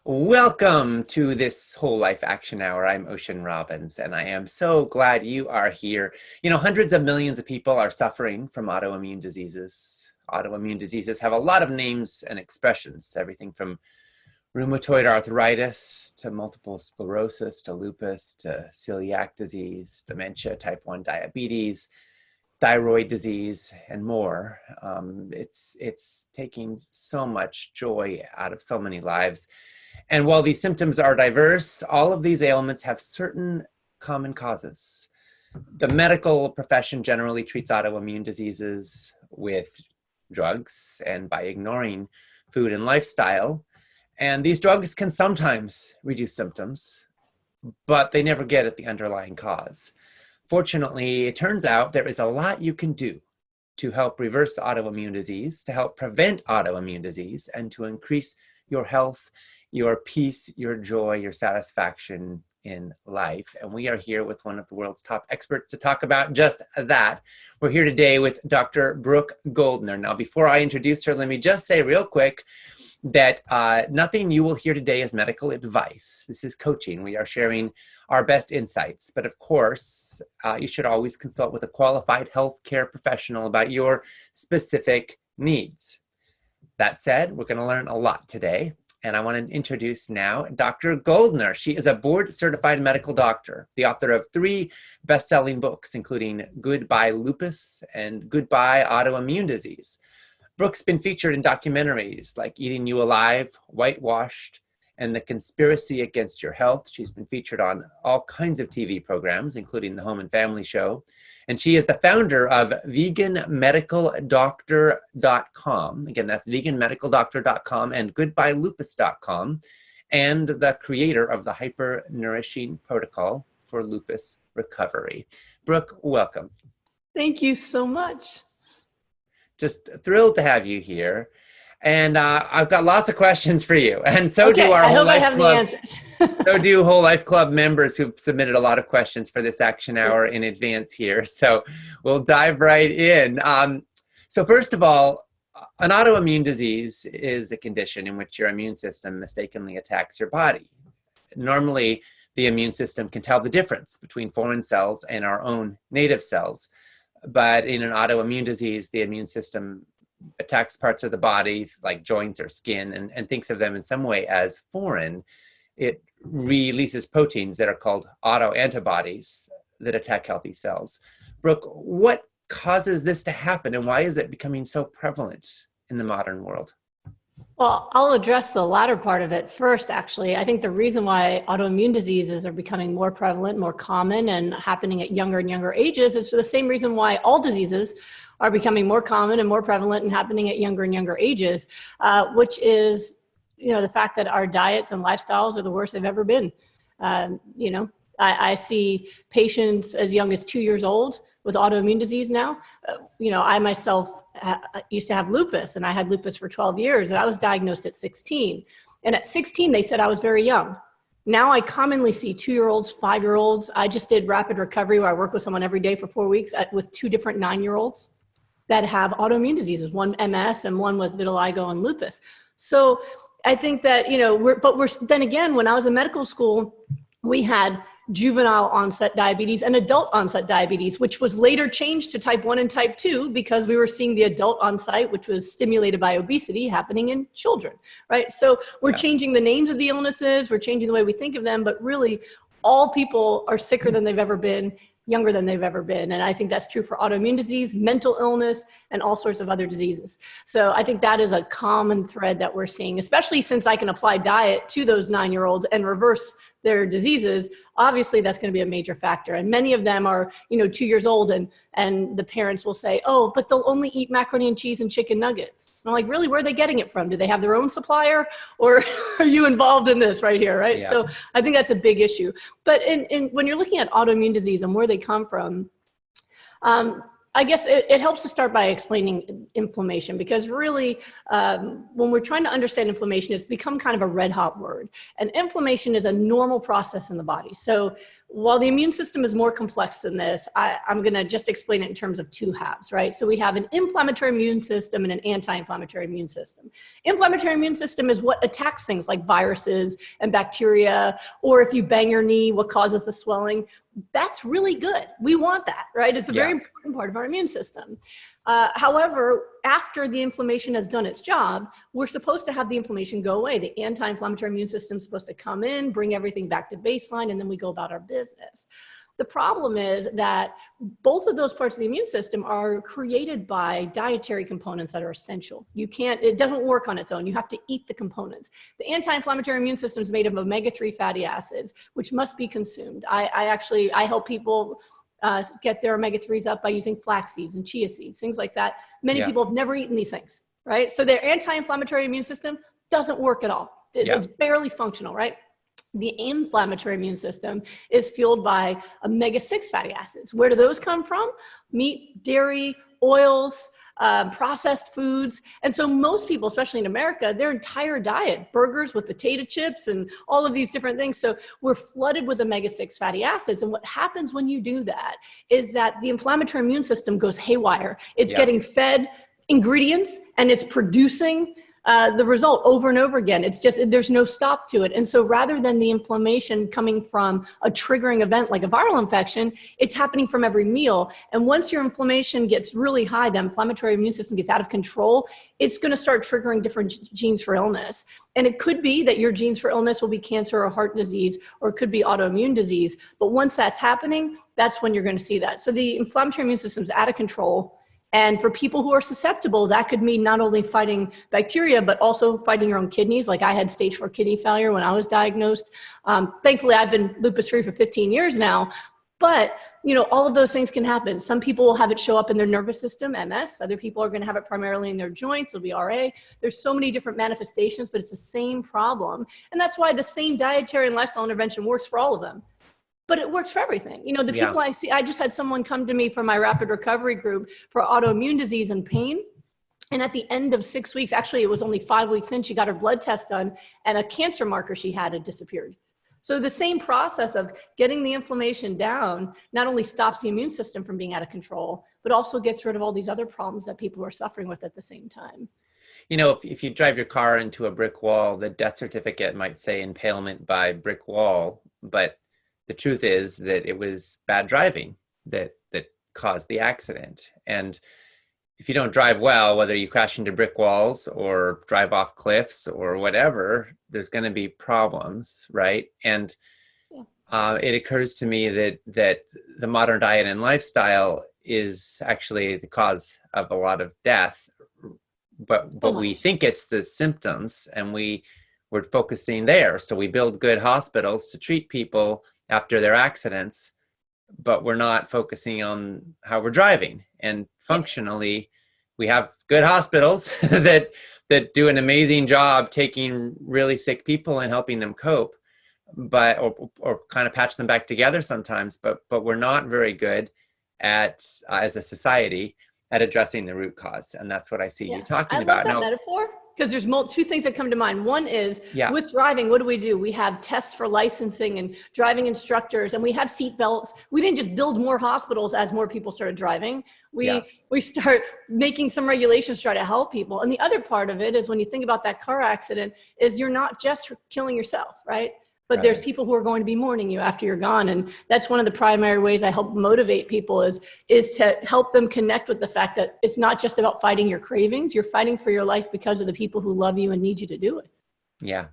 Welcome to this Whole Life Action Hour. I'm Ocean Robbins, and I am so glad you are here. Hundreds of millions of people are suffering from autoimmune diseases. Autoimmune diseases have a lot of names and expressions, everything from rheumatoid arthritis to multiple sclerosis to lupus to celiac disease, dementia, type 1 diabetes, thyroid disease, and more. It's taking so much joy out of so many lives. And while these symptoms are diverse, all of these ailments have certain common causes. The medical profession generally treats autoimmune diseases with drugs and by ignoring food and lifestyle. And these drugs can sometimes reduce symptoms, but they never get at the underlying cause. Fortunately, it turns out there is a lot you can do to help reverse autoimmune disease, to help prevent autoimmune disease, and to increase your health, your peace, your joy, your satisfaction in life. And we are here with one of the world's top experts to talk about just that. We're here today with Dr. Brooke Goldner. Now, before I introduce her, let me just say real quick that nothing you will hear today is medical advice. This is coaching. We are sharing our best insights. But of course, you should always consult with a qualified healthcare professional about your specific needs. That said, we're going to learn a lot today. And I want to introduce now Dr. Goldner. She is a board-certified medical doctor, the author of 3 best-selling books, including Goodbye Lupus and Goodbye Autoimmune Disease. Brooke's been featured in documentaries like Eating You Alive, Whitewashed, and The Conspiracy Against Your Health. She's been featured on all kinds of TV programs, including The Home and Family Show. And she is the founder of veganmedicaldoctor.com. Again, that's veganmedicaldoctor.com and goodbyelupus.com, and the creator of the Hyper-nourishing protocol for lupus recovery. Brooke, welcome. Thank you so much. Just thrilled to have you here. And I've got lots of questions for you. And so do our Whole Life Club. So do Whole Life Club members who've submitted a lot of questions for this action hour in advance here. So we'll dive right in. So first of all, an autoimmune disease is a condition in which your immune system mistakenly attacks your body. Normally, the immune system can tell the difference between foreign cells and our own native cells. But in an autoimmune disease, the immune system attacks parts of the body like joints or skin and thinks of them in some way as foreign. It releases proteins that are called autoantibodies that attack healthy cells. Brooke, what causes this to happen and why is it becoming so prevalent in the modern world? Well, I'll address the latter part of it first, actually. I think the reason why autoimmune diseases are becoming more prevalent, more common, and happening at younger and younger ages is for the same reason why all diseases are becoming more common and more prevalent and happening at younger and younger ages, which is, the fact that our diets and lifestyles are the worst they've ever been. I see patients as young as 2 years old with autoimmune disease now. I myself used to have lupus, and I had lupus for 12 years, and I was diagnosed at 16. And at 16, they said I was very young. Now I commonly see 2-year-olds, 5-year-olds. I just did rapid recovery where I work with someone every day for 4 weeks with 2 different 9-year-olds that have autoimmune diseases, one MS and one with vitiligo and lupus. So I think that, then again, when I was in medical school, we had juvenile onset diabetes and adult onset diabetes, which was later changed to type 1 and type 2 because we were seeing the adult onset, which was stimulated by obesity, happening in children, right? So we're changing the names of the illnesses, we're changing the way we think of them, but really all people are sicker than they've ever been, younger than they've ever been. And I think that's true for autoimmune disease, mental illness, and all sorts of other diseases. So I think that is a common thread that we're seeing, especially since I can apply diet to those 9-year-olds and reverse their diseases. Obviously, that's going to be a major factor. And many of them are, 2 years old and the parents will say, oh, but they'll only eat macaroni and cheese and chicken nuggets. And I'm like, really, where are they getting it from? Do they have their own supplier or are you involved in this right here, right? Yeah. So I think that's a big issue. But when you're looking at autoimmune disease and where they come from, I guess it helps to start by explaining inflammation, because really when we're trying to understand inflammation, it's become kind of a red hot word. And inflammation is a normal process in the body. So While the immune system is more complex than this, I'm going to just explain it in terms of two halves, right? So we have an inflammatory immune system and an anti-inflammatory immune system. Inflammatory immune system is what attacks things like viruses and bacteria, or if you bang your knee, what causes the swelling. That's really good. We want that, right? It's a very important part of our immune system. However, after the inflammation has done its job, we're supposed to have the inflammation go away. The anti-inflammatory immune system is supposed to come in, bring everything back to baseline, and then we go about our business. The problem is that both of those parts of the immune system are created by dietary components that are essential. It doesn't work on its own. You have to eat the components. The anti-inflammatory immune system is made of omega-3 fatty acids, which must be consumed. I help people get their omega-3s up by using flax seeds and chia seeds, things like that. Many people have never eaten these things, right? So their anti-inflammatory immune system doesn't work at all. It's barely functional, right? The inflammatory immune system is fueled by omega-6 fatty acids. Where do those come from? Meat, dairy, oils, processed foods. And so most people, especially in America, their entire diet, burgers with potato chips and all of these different things. So we're flooded with omega-6 fatty acids. And what happens when you do that is that the inflammatory immune system goes haywire. It's getting fed ingredients and it's producing the result over and over again. It's just, there's no stop to it. And so rather than the inflammation coming from a triggering event like a viral infection, it's happening from every meal. And once your inflammation gets really high, the inflammatory immune system gets out of control, it's going to start triggering different genes for illness. And it could be that your genes for illness will be cancer or heart disease, or it could be autoimmune disease. But once that's happening, that's when you're going to see that. So the inflammatory immune system is out of control. And for people who are susceptible, that could mean not only fighting bacteria, but also fighting your own kidneys. Like I had stage 4 kidney failure when I was diagnosed. Thankfully, I've been lupus free for 15 years now. But, all of those things can happen. Some people will have it show up in their nervous system, MS. Other people are going to have it primarily in their joints. It'll be RA. There's so many different manifestations, but it's the same problem. And that's why the same dietary and lifestyle intervention works for all of them. But it works for everything. The people I see, I just had someone come to me from my rapid recovery group for autoimmune disease and pain. And at the end of 6 weeks, actually, it was only 5 weeks in, she got her blood test done and a cancer marker she had disappeared. So the same process of getting the inflammation down not only stops the immune system from being out of control, but also gets rid of all these other problems that people are suffering with at the same time. If you drive your car into a brick wall, the death certificate might say impalement by brick wall, but the truth is that it was bad driving that caused the accident. And if you don't drive well, whether you crash into brick walls or drive off cliffs or whatever, there's going to be problems, right? And it occurs to me that the modern diet and lifestyle is actually the cause of a lot of death, but we think it's the symptoms, and we're focusing there. So we build good hospitals to treat people after their accidents, but we're not focusing on how we're driving. And functionally, we have good hospitals that do an amazing job taking really sick people and helping them cope, but or kind of patch them back together sometimes. But we're not very good at as a society at addressing the root cause, and that's what I see you talking about. I love that metaphor. Because there's two things that come to mind. One is with driving, what do? We have tests for licensing and driving instructors, and we have seat belts. We didn't just build more hospitals as more people started driving. We start making some regulations to try to help people. And the other part of it is when you think about that car accident is you're not just killing yourself, right? But there's people who are going to be mourning you after you're gone. And that's one of the primary ways I help motivate people is to help them connect with the fact that it's not just about fighting your cravings. You're fighting for your life because of the people who love you and need you to do it. Yeah.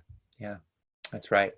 That's right.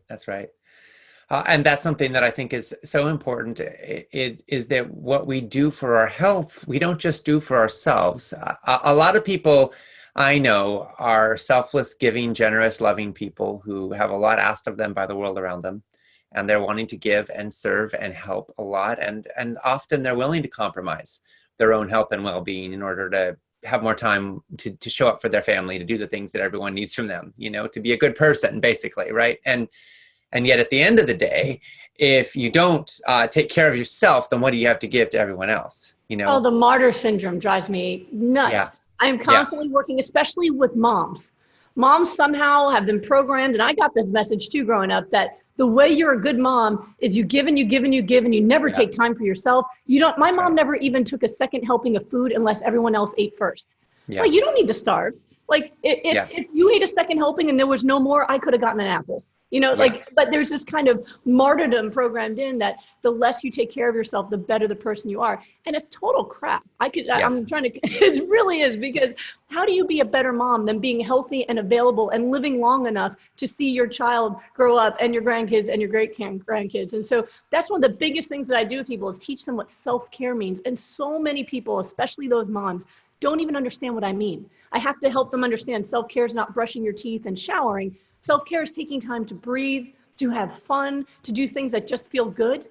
And that's something that I think is so important. It is that what we do for our health, we don't just do for ourselves. A lot of people I know are selfless, giving, generous, loving people who have a lot asked of them by the world around them. And they're wanting to give and serve and help a lot. And often they're willing to compromise their own health and well-being in order to have more time to show up for their family, to do the things that everyone needs from them, to be a good person, basically, right? And yet at the end of the day, if you don't take care of yourself, then what do you have to give to everyone else? Oh, the martyr syndrome drives me nuts. Yeah. I'm constantly working, especially with moms Moms somehow have been programmed, and I got this message too growing up, that the way you're a good mom is you give and you give and you give and you never Yeah, take time for yourself. You don't, my that's mom right. never even took a second helping of food unless everyone else ate first. Yeah, Like, you don't need to starve. Like, yeah, if you ate a second helping and there was no more, I could have gotten an apple. yeah, Like, but there's this kind of martyrdom programmed in that the less you take care of yourself, the better the person you are. And it's total crap. yeah. I'm trying to, it really is, because how do you be a better mom than being healthy and available and living long enough to see your child grow up and your grandkids and your great grandkids? And so that's one of the biggest things that I do with people, is teach them what self-care means. And so many people, especially those moms, don't even understand what I mean. I have to help them understand self-care is not brushing your teeth and showering. Self-care is taking time to breathe, to have fun, to do things that just feel good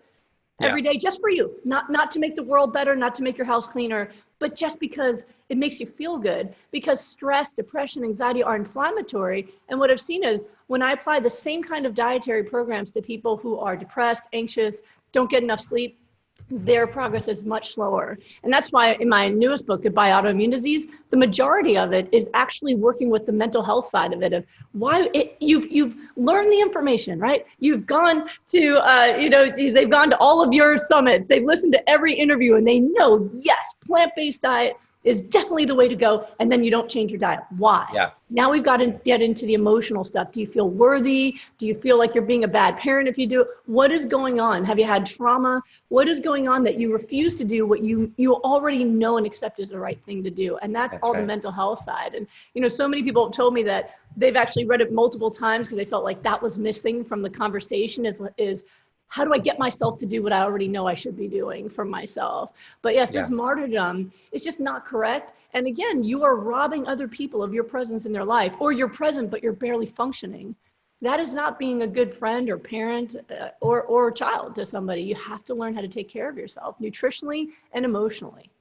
Yeah. every day, just for you, not to make the world better, not to make your house cleaner, but just because it makes you feel good. Because stress, depression, anxiety are inflammatory. And what I've seen is, when I apply the same kind of dietary programs to people who are depressed, anxious, don't get enough sleep, their progress is much slower. And that's why in my newest book, Goodbye Autoimmune Disease, the majority of it is actually working with the mental health side of it, of why you've learned the information, right? You've gone to, they've gone to all of your summits, they've listened to every interview, and they know, yes, plant-based diet is definitely the way to go. And then you don't change your diet. Why? Yeah. Now we've got to get into the emotional stuff. Do you feel worthy? Do you feel like you're being a bad parent if you do it? What is going on? Have you had trauma? What is going on that you refuse to do what you already know and accept is the right thing to do? And that's all the Right. mental health side. And, so many people have told me that they've actually read it multiple times because they felt like that was missing from the conversation, is how do I get myself to do what I already know I should be doing for myself? But yes, Yeah. this martyrdom is just not correct. And again, you are robbing other people of your presence in their life, or you're present, but you're barely functioning. That is not being a good friend or parent or child to somebody. You have to learn how to take care of yourself nutritionally and emotionally.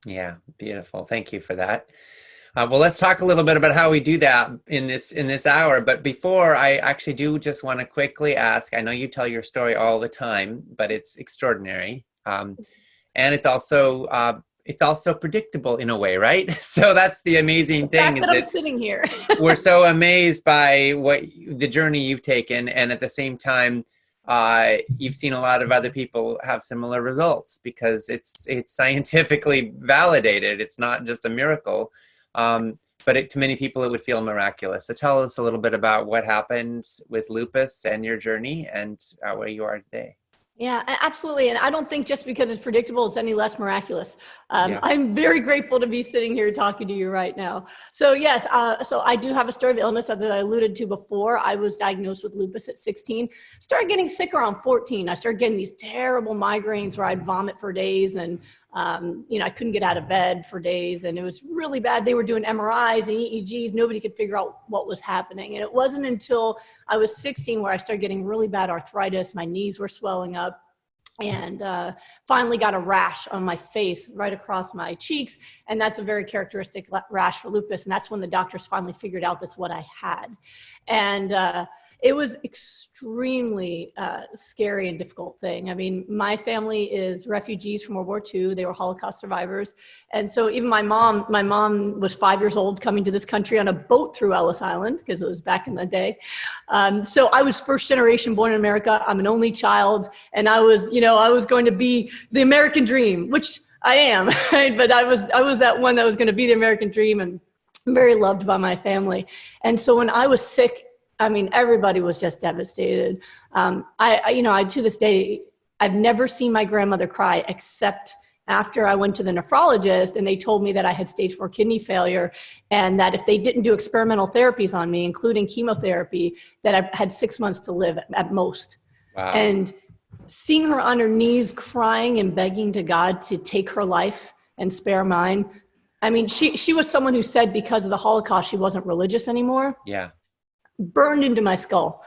Yeah, beautiful. Thank you for that. Well, let's talk a little bit about how we do that in this hour. But before, I actually do just want to quickly ask. I know you tell your story all the time, but it's extraordinary, and it's also predictable in a way, right? So that's the amazing The thing, fact is that I'm that sitting here. we're so amazed by the journey you've taken, and at the same time, you've seen a lot of other people have similar results, because it's scientifically validated. It's not just a miracle, but to many people it would feel miraculous. So tell us a little bit about what happened with lupus and your journey, and where you are today. Yeah, absolutely. And I don't think just because it's predictable, it's any less miraculous. Yeah. I'm very grateful to be sitting here talking to you right now. So yes, so I do have a story of illness, as I alluded to before. I was diagnosed with lupus at 16, started getting sick around 14. I started getting these terrible migraines where I'd vomit for days, and I couldn't get out of bed for days, and it was really bad. They were doing MRIs and EEGs. Nobody could figure out what was happening. And it wasn't until I was 16 where I started getting really bad arthritis. My knees were swelling up, and finally got a rash on my face right across my cheeks. And that's a very characteristic rash for lupus. And that's when the doctors finally figured out that's what I had. And it was extremely scary and difficult thing. I mean, my family is refugees from World War II. They were Holocaust survivors. And so even my mom was 5 years old coming to this country on a boat through Ellis Island, because it was back in the day. So I was first generation born in America. I'm an only child. And I was going to be the American dream, which I am, right? But I was that one that was going to be the American dream, and very loved by my family. And so when I was sick, I mean, everybody was just devastated. I to this day, I've never seen my grandmother cry, except after I went to the nephrologist and they told me that I had stage 4 kidney failure, and that if they didn't do experimental therapies on me, including chemotherapy, that I had 6 months to live at most. Wow. And seeing her on her knees crying and begging to God to take her life and spare mine. I mean, she was someone who said because of the Holocaust, she wasn't religious anymore. Yeah. Burned into my skull.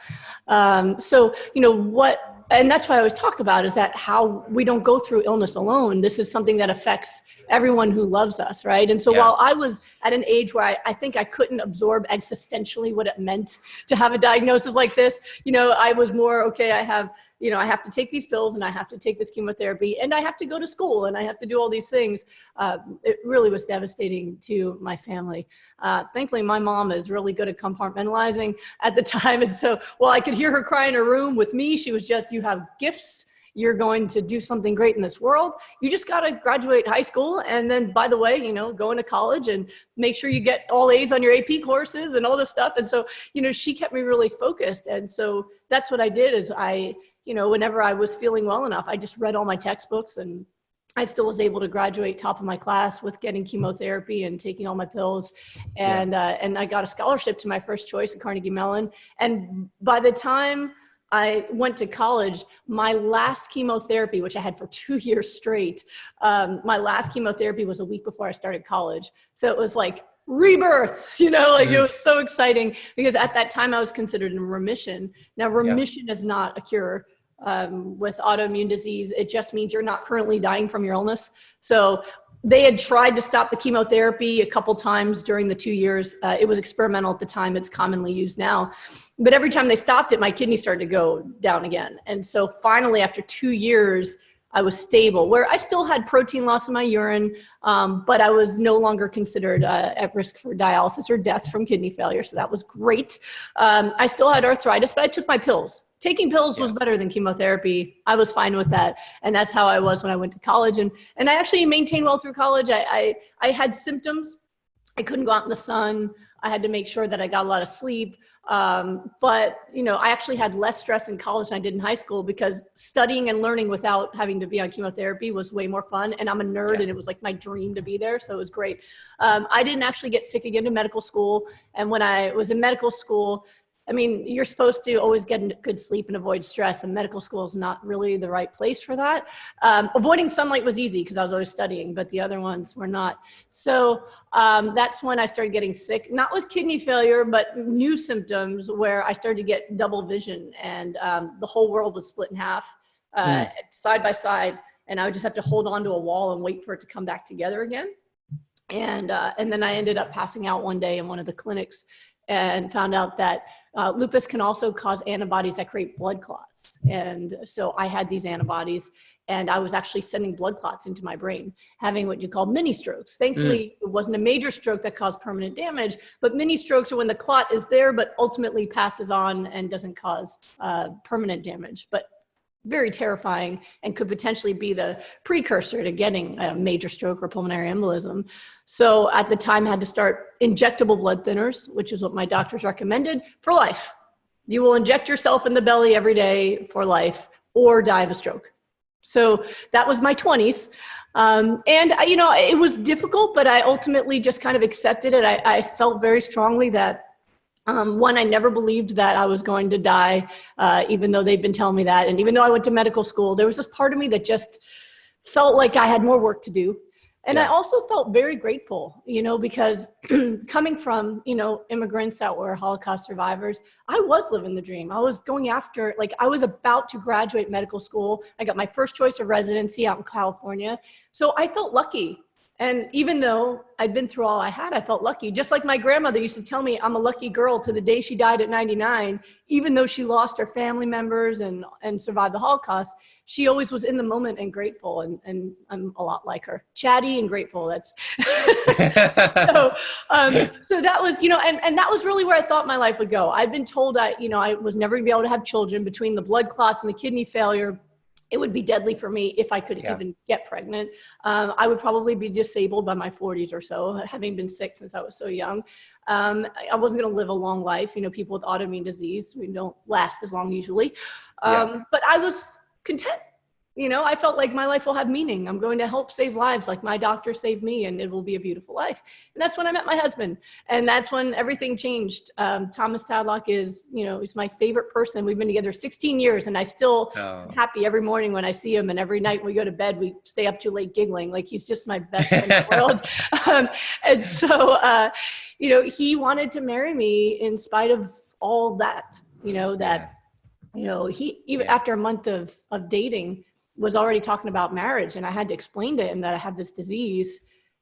And that's why I always talk about is that how we don't go through illness alone. This is something that affects everyone who loves us, right? And so while I was at an age where I think I couldn't absorb existentially what it meant to have a diagnosis like this, I was more, okay, I have I have to take these pills and I have to take this chemotherapy and I have to go to school and I have to do all these things. It really was devastating to my family. Thankfully, my mom is really good at compartmentalizing at the time. And so, while I could hear her cry in her room, with me, she was just, you have gifts. You're going to do something great in this world. You just got to graduate high school. And then, by the way, go into college and make sure you get all A's on your AP courses and all this stuff. And so, she kept me really focused. And so that's what I did is whenever I was feeling well enough, I just read all my textbooks, and I still was able to graduate top of my class with getting chemotherapy and taking all my pills. And I got a scholarship to my first choice at Carnegie Mellon. And by the time I went to college, my last chemotherapy, which I had for 2 years straight, my last chemotherapy was a week before I started college. So it was like rebirth, it was so exciting because at that time I was considered in remission. Now, remission is not a cure. With autoimmune disease, it just means you're not currently dying from your illness. So they had tried to stop the chemotherapy a couple times during the 2 years. It was experimental at the time. It's commonly used now. But every time they stopped it, my kidneys started to go down again. And so finally, after 2 years, I was stable, where I still had protein loss in my urine, but I was no longer considered at risk for dialysis or death from kidney failure. So that was great. I still had arthritis, but I took my pills. Taking pills was better than chemotherapy. I was fine with that. And that's how I was when I went to college. And I actually maintained well through college. I had symptoms. I couldn't go out in the sun. I had to make sure that I got a lot of sleep. But I actually had less stress in college than I did in high school because studying and learning without having to be on chemotherapy was way more fun. And I'm a nerd and it was like my dream to be there. So it was great. I didn't actually get sick again in medical school. And when I was in medical school, you're supposed to always get good sleep and avoid stress, and medical school is not really the right place for that. Avoiding sunlight was easy because I was always studying, but the other ones were not. So that's when I started getting sick, not with kidney failure, but new symptoms where I started to get double vision, and the whole world was split in half, side by side, and I would just have to hold on to a wall and wait for it to come back together again. And then I ended up passing out one day in one of the clinics and found out that lupus can also cause antibodies that create blood clots. And so I had these antibodies, and I was actually sending blood clots into my brain, having what you call mini strokes. Thankfully, it wasn't a major stroke that caused permanent damage, but mini strokes are when the clot is there, but ultimately passes on and doesn't cause permanent damage. But very terrifying and could potentially be the precursor to getting a major stroke or pulmonary embolism. So at the time I had to start injectable blood thinners, which is what my doctors recommended for life. You will inject yourself in the belly every day for life or die of a stroke. So that was my 20s. And it was difficult, but I ultimately just kind of accepted it. I felt very strongly that one, I never believed that I was going to die, even though they'd been telling me that. And even though I went to medical school, there was this part of me that just felt like I had more work to do. And I also felt very grateful, because coming from, immigrants that were Holocaust survivors, I was living the dream. I was going after, I was about to graduate medical school. I got my first choice of residency out in California. So I felt lucky. And even though I'd been through all I had, I felt lucky. Just like my grandmother used to tell me, I'm a lucky girl to the day she died at 99, even though she lost her family members and survived the Holocaust, she always was in the moment and grateful. And I'm a lot like her, chatty and grateful. That's so that was, and that was really where I thought my life would go. I'd been told I was never gonna be able to have children between the blood clots and the kidney failure. It would be deadly for me if I could even get pregnant. I would probably be disabled by my 40s or so, having been sick since I was so young. I wasn't going to live a long life. People with autoimmune disease, we don't last as long usually. But I was content. I felt like my life will have meaning. I'm going to help save lives like my doctor saved me, and it will be a beautiful life. And that's when I met my husband. And that's when everything changed. Thomas Tadlock is, he's my favorite person. We've been together 16 years, and I still am happy every morning when I see him. And every night when we go to bed, we stay up too late giggling. Like, he's just my best friend in the world. And so, he wanted to marry me in spite of all that, he, even after a month of dating, was already talking about marriage, and I had to explain to him that I have this disease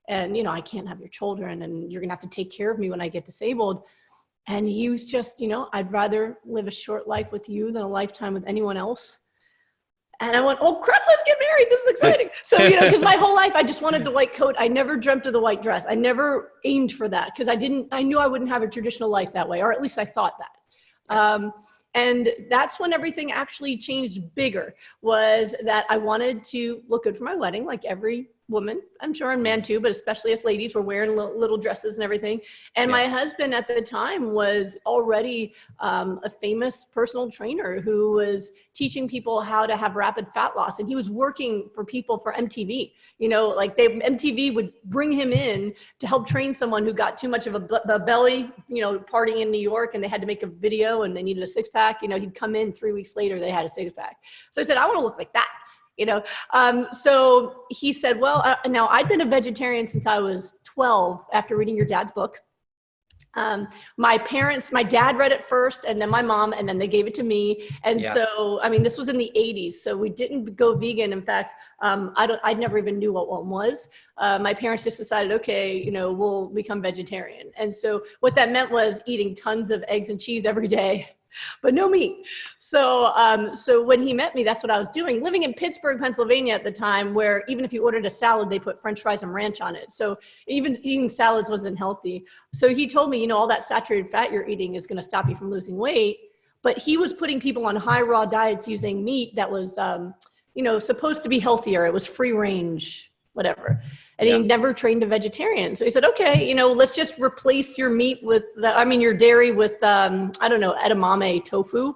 and, I can't have your children, and you're gonna have to take care of me when I get disabled. And he was just, I'd rather live a short life with you than a lifetime with anyone else. And I went, oh crap, let's get married. This is exciting. So, because my whole life I just wanted the white coat. I never dreamt of the white dress. I never aimed for that because I knew I wouldn't have a traditional life that way, or at least I thought that. And that's when everything actually changed bigger, was that I wanted to look good for my wedding, like every woman, I'm sure, and man too, but especially us ladies were wearing little dresses and everything. And my husband at the time was already a famous personal trainer who was teaching people how to have rapid fat loss. And he was working for people for MTV, MTV would bring him in to help train someone who got too much of a belly, partying in New York, and they had to make a video and they needed a six pack. He'd come in 3 weeks later, they had a six pack. So I said, I want to look like that. So he said, well, now I'd been a vegetarian since I was 12 after reading your dad's book. My dad read it first, and then my mom, and then they gave it to me. And so, this was in the 80s. So we didn't go vegan. In fact, I never even knew what one was. My parents just decided, okay, we'll become vegetarian. And so what that meant was eating tons of eggs and cheese every day, but no meat. So when he met me, that's what I was doing, living in Pittsburgh, Pennsylvania at the time, where even if you ordered a salad, they put French fries and ranch on it. So even eating salads wasn't healthy. So he told me, all that saturated fat you're eating is going to stop you from losing weight. But he was putting people on high raw diets using meat that was, supposed to be healthier. It was free range, whatever. And he never trained a vegetarian. So he said, okay, let's just replace your meat with your dairy with, edamame tofu,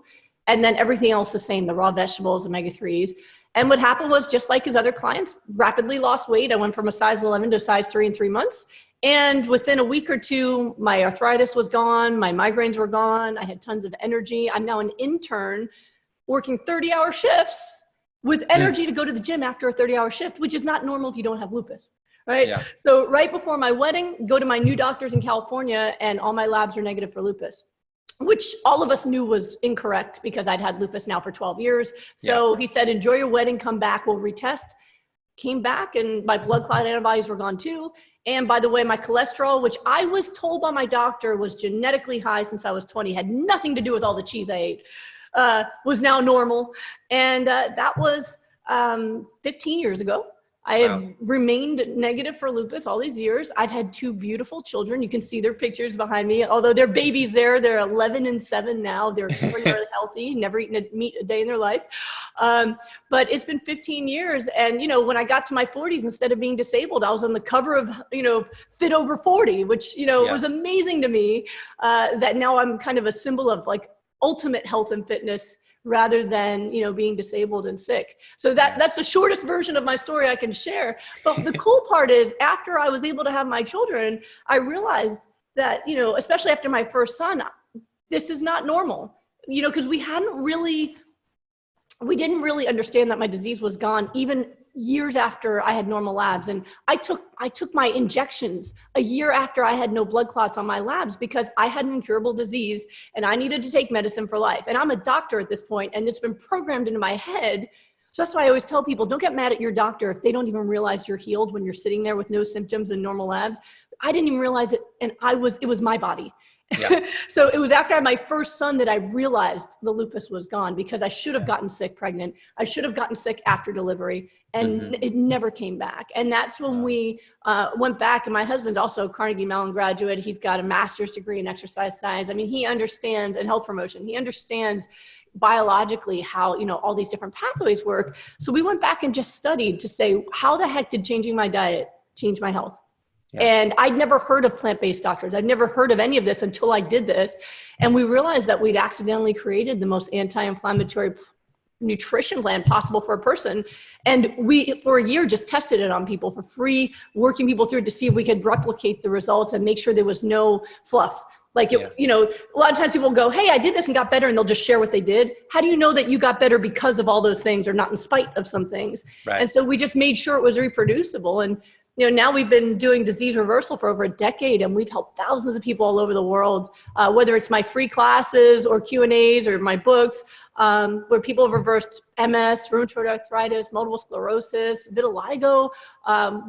and then everything else the same, the raw vegetables, omega-3s. And what happened was, just like his other clients, rapidly lost weight. I went from a size 11 to a size 3 in 3 months. And within a week or two, my arthritis was gone. My migraines were gone. I had tons of energy. I'm now an intern working 30-hour shifts with energy to go to the gym after a 30-hour shift, which is not normal if you don't have lupus. Right. Yeah. So right before my wedding, go to my new doctors in California, and all my labs are negative for lupus, which all of us knew was incorrect because I'd had lupus now for 12 years. So he said, enjoy your wedding, come back, we'll retest. Came back, and my blood clot antibodies were gone too. And by the way, my cholesterol, which I was told by my doctor was genetically high since I was 20, had nothing to do with all the cheese I ate, was now normal. And that was 15 years ago. I have remained negative for lupus all these years. I've had 2 beautiful children. You can see their pictures behind me. Although they're babies there, they're 11 and 7 now. They're extraordinarily healthy, never eaten meat a day in their life. But it's been 15 years. And, when I got to my 40s, instead of being disabled, I was on the cover of, Fit Over 40, which, was amazing to me, that now I'm kind of a symbol of like ultimate health and fitness, rather than, being disabled and sick. So that's the shortest version of my story I can share. But the cool part is, after I was able to have my children, I realized that, especially after my first son, this is not normal, because we didn't really understand that my disease was gone, even years after I had normal labs. And I took my injections a year after I had no blood clots on my labs, because I had an incurable disease and I needed to take medicine for life. And I'm a doctor at this point, and it's been programmed into my head. So that's why I always tell people, don't get mad at your doctor if they don't even realize you're healed when you're sitting there with no symptoms and normal labs. I didn't even realize it. And it was my body. Yeah. So it was after I had my first son that I realized the lupus was gone, because I should have gotten sick pregnant. I should have gotten sick after delivery, and it never came back. And that's when we went back. And my husband's also a Carnegie Mellon graduate. He's got a master's degree in exercise science. He understands, and health promotion. He understands biologically how, all these different pathways work. So we went back and just studied to say, how the heck did changing my diet change my health? Yeah. And I'd never heard of plant-based doctors. I'd never heard of any of this until I did this. And we realized that we'd accidentally created the most anti-inflammatory nutrition plan possible for a person. And we, for a year, just tested it on people for free, working people through it to see if we could replicate the results and make sure there was no fluff. Like, a lot of times people go, hey, I did this and got better, and they'll just share what they did. How do you know that you got better because of all those things, or not in spite of some things? Right. And so we just made sure it was reproducible. And now we've been doing disease reversal for over a decade, and we've helped thousands of people all over the world, whether it's my free classes or Q&As or my books, where people have reversed MS, rheumatoid arthritis, multiple sclerosis, vitiligo,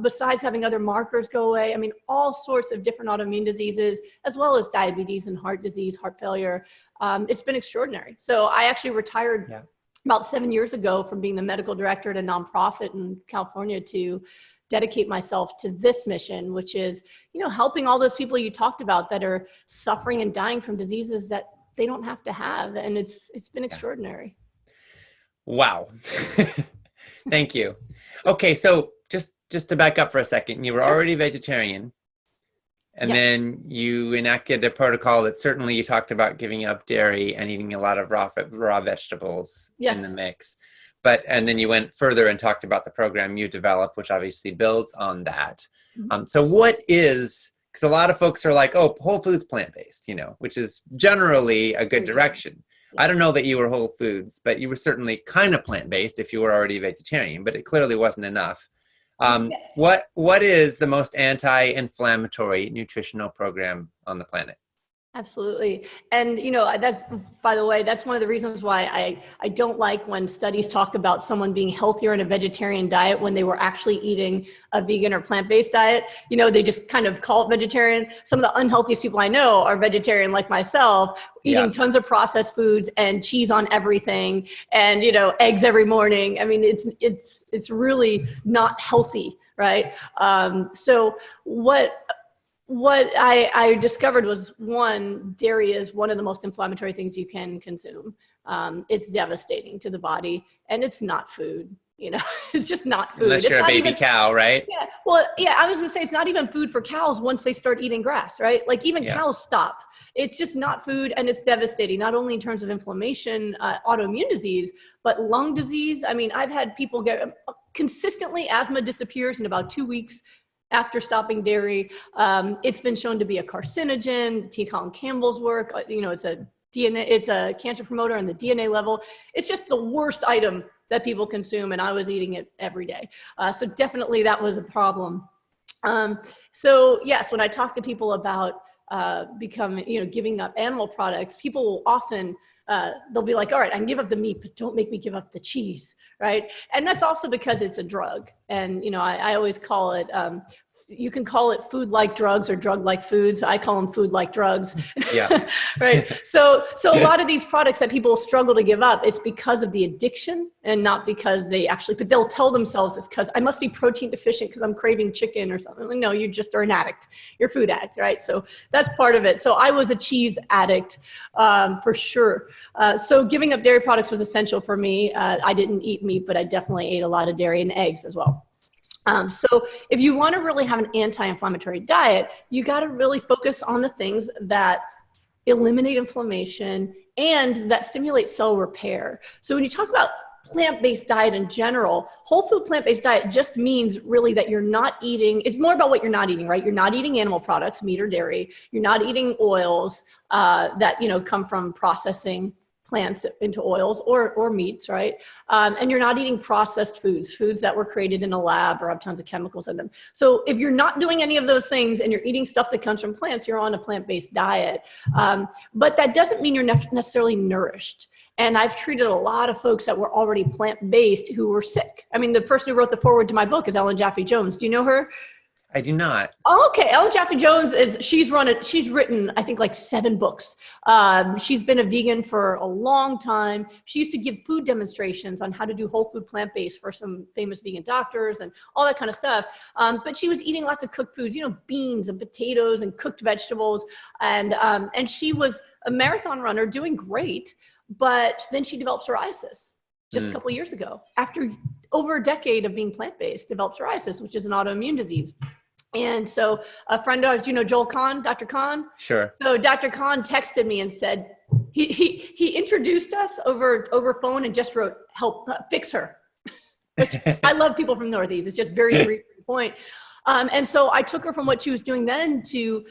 besides having other markers go away. All sorts of different autoimmune diseases, as well as diabetes and heart disease, heart failure. It's been extraordinary. So I actually retired about 7 years ago from being the medical director at a nonprofit in California to dedicate myself to this mission, which is, helping all those people you talked about that are suffering and dying from diseases that they don't have to have. And it's been extraordinary. Wow. Thank you. Okay. So just to back up for a second, you were already vegetarian. And Yes. then you enacted a protocol that certainly you talked about giving up dairy and eating a lot of raw vegetables Yes. in the mix. And then you went further and talked about the program you developed, which obviously builds on that. So what is, because a lot of folks are like, oh, whole foods plant-based, which is generally a good direction. I don't know that you were whole foods, but you were certainly kind of plant-based if you were already vegetarian, but it clearly wasn't enough. Yes. What is the most anti-inflammatory nutritional program on the planet? Absolutely. And, that's, by the way, that's one of the reasons why I don't like when studies talk about someone being healthier in a vegetarian diet when they were actually eating a vegan or plant-based diet. They just kind of call it vegetarian. Some of the unhealthiest people I know are vegetarian like myself, eating tons of processed foods and cheese on everything and, eggs every morning. I mean, it's really not healthy, right? So what I discovered was, one, dairy is one of the most inflammatory things you can consume. It's devastating to the body, and it's not food. It's just not food. Unless you're a baby cow, right? Yeah. Well, yeah, I was going to say it's not even food for cows once they start eating grass, right? Like even cows stop. It's just not food, and it's devastating, not only in terms of inflammation, autoimmune disease, but lung disease. I mean, I've had people get consistently, asthma disappears in about 2 weeks after stopping dairy. It's been shown to be a carcinogen. T. Colin Campbell's work, it's a cancer promoter on the DNA level. It's just the worst item that people consume, and I was eating it every day. So definitely that was a problem. So yes, when I talk to people about giving up animal products, people will often, they'll be like, all right, I can give up the meat, but don't make me give up the cheese, right? And that's also because it's a drug. And, I always call it, you can call it food-like drugs or drug-like foods. I call them food-like drugs. Yeah. Right. So a lot of these products that people struggle to give up, it's because of the addiction and not because but they'll tell themselves it's because I must be protein deficient because I'm craving chicken or something. Like, no, you just are an addict. You're a food addict, right? So that's part of it. So I was a cheese addict for sure. So giving up dairy products was essential for me. I didn't eat meat, but I definitely ate a lot of dairy and eggs as well. So if you want to really have an anti-inflammatory diet, you got to really focus on the things that eliminate inflammation and that stimulate cell repair. So when you talk about plant-based diet in general, whole food plant-based diet just means really that you're not eating, it's more about what you're not eating, right? You're not eating animal products, meat or dairy. You're not eating oils that, come from processing plants into oils or meats, right? And you're not eating processed foods that were created in a lab or have tons of chemicals in them. So if you're not doing any of those things and you're eating stuff that comes from plants, you're on a plant-based diet. But that doesn't mean you're necessarily nourished. And I've treated a lot of folks that were already plant-based who were sick. I mean, the person who wrote the foreword to my book is Ellen Jaffe-Jones. Do you know her? I do not. Oh, okay. Ellen Jaffe-Jones she's written, I think, like 7 books. She's been a vegan for a long time. She used to give food demonstrations on how to do whole food plant-based for some famous vegan doctors and all that kind of stuff. But she was eating lots of cooked foods, beans and potatoes and cooked vegetables. And she was a marathon runner doing great, but then she developed psoriasis just a couple of years ago. After over a decade of being plant-based, developed psoriasis, which is an autoimmune disease. And so a friend of ours, Joel Kahn, Dr. Kahn? Sure. So Dr. Kahn texted me and said, he introduced us over phone and just wrote, help fix her. Which I love people from Northeast. It's just very brief to the point. And so I took her from what she was doing then to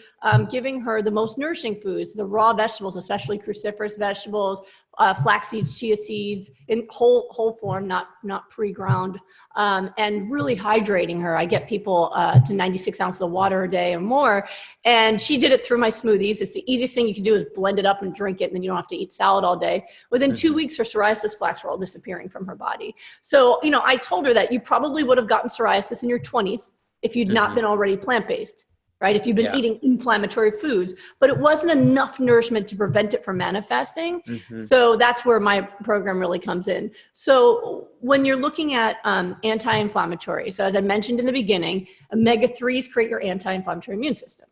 giving her the most nourishing foods, the raw vegetables, especially cruciferous vegetables, flax seeds, chia seeds in whole form, not pre-ground, and really hydrating her. I get people to 96 ounces of water a day or more. And she did it through my smoothies. It's the easiest thing you can do is blend it up and drink it, and then you don't have to eat salad all day. Within 2 weeks, her psoriasis plaques were all disappearing from her body. So, I told her that you probably would have gotten psoriasis in your 20s if you'd not been already plant-based. right? If you've been eating inflammatory foods, but it wasn't enough nourishment to prevent it from manifesting. So that's where my program really comes in. So when you're looking at anti-inflammatory, so as I mentioned in the beginning, omega-3s create your anti-inflammatory immune system.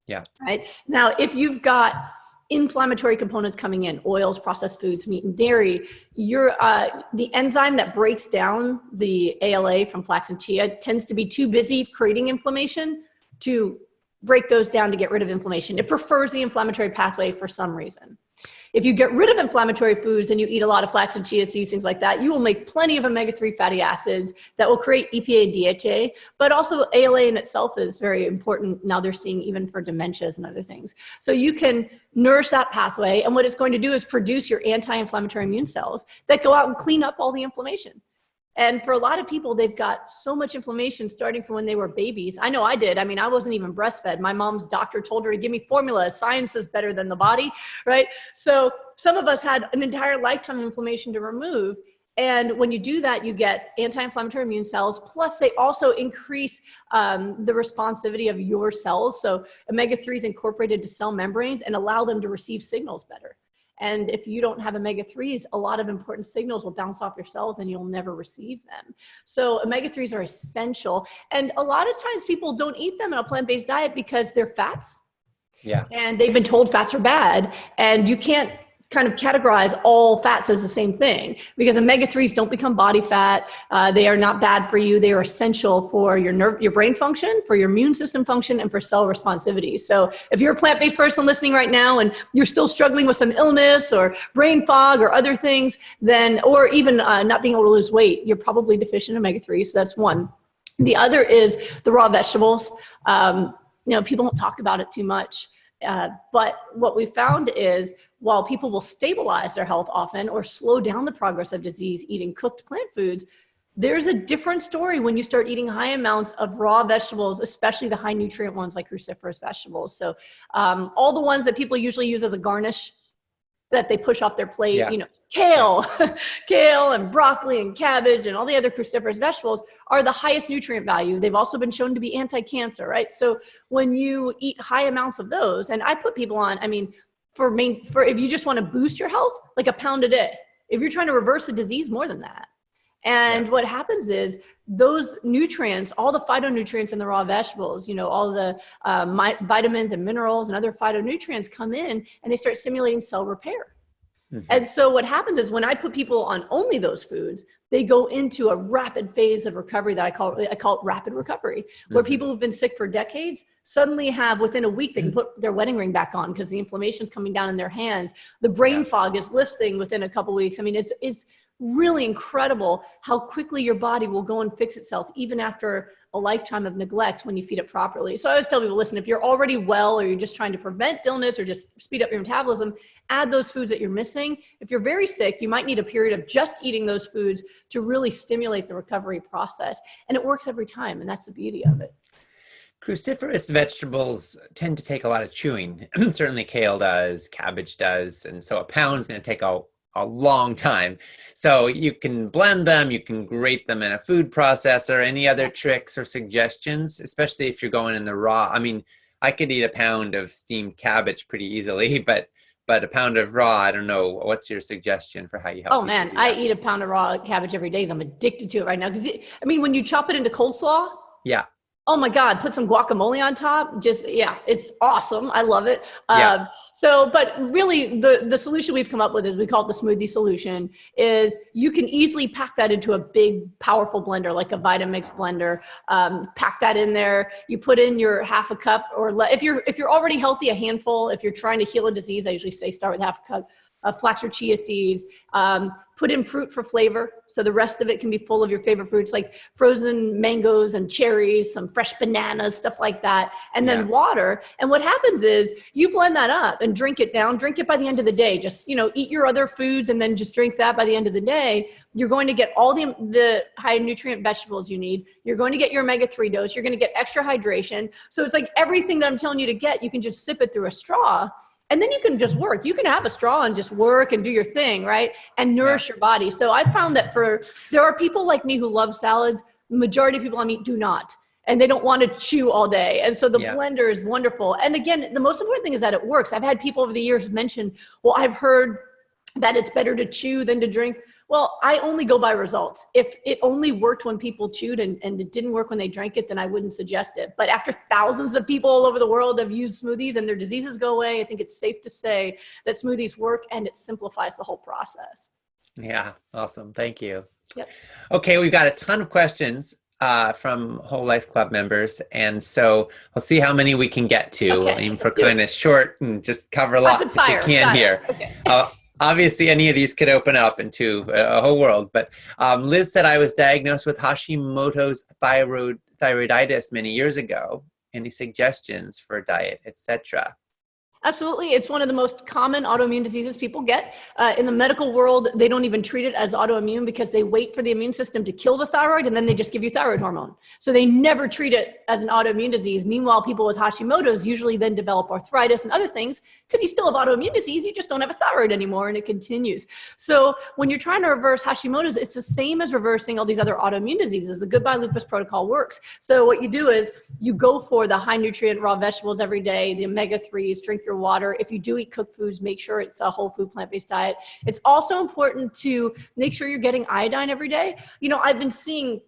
Yeah. Right. Now, if you've got inflammatory components coming in, oils, processed foods, meat and dairy, the enzyme that breaks down the ALA from flax and chia tends to be too busy creating inflammation to break those down to get rid of inflammation. It prefers the inflammatory pathway for some reason. If you get rid of inflammatory foods and you eat a lot of flax and chia seeds, things like that, you will make plenty of omega-3 fatty acids that will create EPA and DHA, but also ALA in itself is very important. Now they're seeing even for dementias and other things. So you can nourish that pathway, and what it's going to do is produce your anti-inflammatory immune cells that go out and clean up all the inflammation. And for a lot of people, they've got so much inflammation starting from when they were babies. I know I did. I mean, I wasn't even breastfed. My mom's doctor told her to give me formula. Science is better than the body, right? So some of us had an entire lifetime of inflammation to remove. And when you do that, you get anti-inflammatory immune cells. Plus, they also increase the responsivity of your cells. So omega-3 is incorporated to cell membranes and allow them to receive signals better. And if you don't have omega-3s, a lot of important signals will bounce off your cells and you'll never receive them. So omega-3s are essential. And a lot of times people don't eat them in a plant-based diet because they're fats. Yeah. And they've been told fats are bad. And you can't kind of categorize all fats as the same thing because omega-3s don't become body fat. They are not bad for you. They are essential for your brain function, for your immune system function, and for cell responsivity. So if you're a plant-based person listening right now and you're still struggling with some illness or brain fog or other things, then, or even not being able to lose weight, you're probably deficient in omega-3. So that's one. The other is the raw vegetables. People don't talk about it too much. But what we found is while people will stabilize their health often or slow down the progress of disease eating cooked plant foods, there's a different story when you start eating high amounts of raw vegetables, especially the high nutrient ones like cruciferous vegetables. So all the ones that people usually use as a garnish that they push off their plate, kale, kale and broccoli and cabbage and all the other cruciferous vegetables are the highest nutrient value. They've also been shown to be anti-cancer, right? So when you eat high amounts of those, and I put people on, for if you just want to boost your health, like a pound a day. If you're trying to reverse a disease, more than that. And what happens is those nutrients, all the phytonutrients in the raw vegetables, all the vitamins and minerals and other phytonutrients come in and they start stimulating cell repair. And so what happens is when I put people on only those foods, they go into a rapid phase of recovery that I call it rapid recovery, where people who've been sick for decades suddenly have within a week, they can put their wedding ring back on because the inflammation's coming down in their hands. The brain fog is lifting within a couple of weeks. It's really incredible how quickly your body will go and fix itself, even after a lifetime of neglect when you feed it properly. So I always tell people, listen, if you're already well, or you're just trying to prevent illness or just speed up your metabolism, add those foods that you're missing. If you're very sick, you might need a period of just eating those foods to really stimulate the recovery process. And it works every time. And that's the beauty of it. Cruciferous vegetables tend to take a lot of chewing. Certainly kale does, cabbage does. And so a pound's going to take a long time. So you can blend them, you can grate them in a food processor. Any other tricks or suggestions, especially if you're going in the raw? I could eat a pound of steamed cabbage pretty easily, but a pound of raw, I don't know. What's your suggestion for how you help? Oh man, I eat a pound of raw cabbage every day. I'm addicted to it right now. Because when you chop it into coleslaw, oh my God, put some guacamole on top. It's awesome. I love it. But really the solution we've come up with is we call it the smoothie solution, is you can easily pack that into a big, powerful blender, like a Vitamix blender. Pack that in there. You put in your half a cup if you're already healthy, a handful. If you're trying to heal a disease, I usually say start with half a cup. Flax or chia seeds, put in fruit for flavor. So the rest of it can be full of your favorite fruits like frozen mangoes and cherries, some fresh bananas, stuff like that. And then water. And what happens is you blend that up and drink it down, drink it by the end of the day. Just, eat your other foods and then just drink that by the end of the day. You're going to get all the high nutrient vegetables you need. You're going to get your omega-3 dose. You're going to get extra hydration. So it's like everything that I'm telling you to get, you can just sip it through a straw. And then you can just work. You can have a straw and just work and do your thing, right? And nourish your body. So I found that there are people like me who love salads. The majority of people I meet do not. and they don't want to chew all day. And so the Yeah. blender is wonderful. And again, the most important thing is that it works. I've had people over the years mention, well, I've heard that it's better to chew than to drink. Well, I only go by results. If it only worked when people chewed and it didn't work when they drank it, then I wouldn't suggest it. But after thousands of people all over the world have used smoothies and their diseases go away, I think it's safe to say that smoothies work, and it simplifies the whole process. Yeah. Awesome. Thank you. Yep. Okay. We've got a ton of questions from Whole Life Club members. And so we'll see how many we can get to. Okay, We'll aim for let's do it. kind of short and just cover lots if we can Got it. here. Okay. Obviously, any of these could open up into a whole world. But Liz said, I was diagnosed with Hashimoto's thyroiditis many years ago. Any suggestions for diet, etc.? Absolutely. It's one of the most common autoimmune diseases people get. In the medical world, they don't even treat it as autoimmune because they wait for the immune system to kill the thyroid, and then they just give you thyroid hormone. So they never treat it as an autoimmune disease. Meanwhile, people with Hashimoto's usually then develop arthritis and other things because you still have autoimmune disease, you just don't have a thyroid anymore, and it continues. So when you're trying to reverse Hashimoto's, it's the same as reversing all these other autoimmune diseases. The Goodbye Lupus protocol works. So what you do is you go for the high nutrient raw vegetables every day, the omega-3s, drink your water. If you do eat cooked foods, make sure it's a whole food plant-based diet. It's also important to make sure you're getting iodine every day. You know, I've been seeing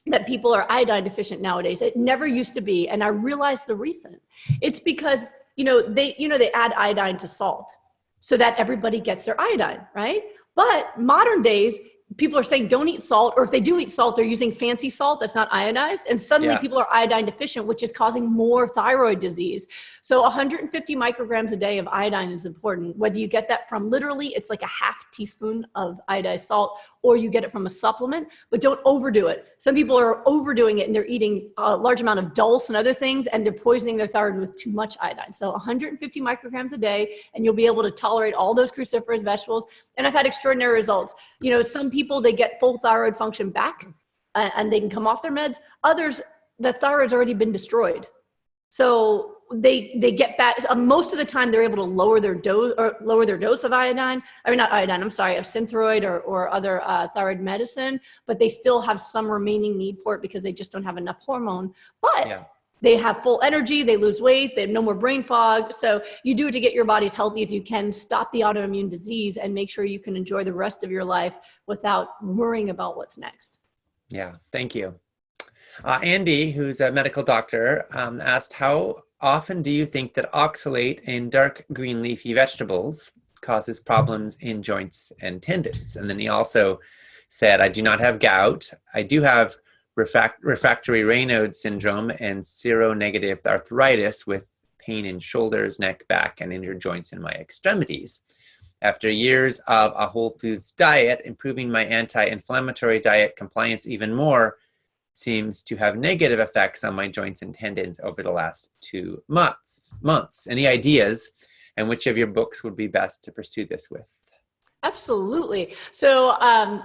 that people are iodine deficient nowadays. It never used to be. And I realized the reason. It's because, they add iodine to salt so that everybody gets their iodine, right? But modern days, people are saying don't eat salt, or if they do eat salt, they're using fancy salt that's not iodized. And suddenly people are iodine deficient, which is causing more thyroid disease. So 150 micrograms a day of iodine is important. Whether you get that from literally, it's like a half teaspoon of iodized salt, or you get it from a supplement, but don't overdo it. Some people are overdoing it and they're eating a large amount of dulse and other things, and they're poisoning their thyroid with too much iodine. So 150 micrograms a day, and you'll be able to tolerate all those cruciferous vegetables. And I've had extraordinary results. Some people, they get full thyroid function back and they can come off their meds. Others, the thyroid's already been destroyed. So they get back. Most of the time they're able to lower their dose of iodine. I mean, not iodine, I'm sorry, of Synthroid or other thyroid medicine, but they still have some remaining need for it because they just don't have enough hormone. But they have full energy, they lose weight, they have no more brain fog. So you do it to get your body as healthy as you can, stop the autoimmune disease, and make sure you can enjoy the rest of your life without worrying about what's next. Yeah, thank you. Andy, who's a medical doctor, asked, how often do you think that oxalate in dark green leafy vegetables causes problems in joints and tendons? And then he also said, I do not have gout. I do have refractory Raynaud's syndrome and seronegative arthritis with pain in shoulders, neck, back, and injured joints in my extremities. After years of a whole foods diet, improving my anti-inflammatory diet compliance even more seems to have negative effects on my joints and tendons over the last 2 months. Any ideas, and which of your books would be best to pursue this with? Absolutely. So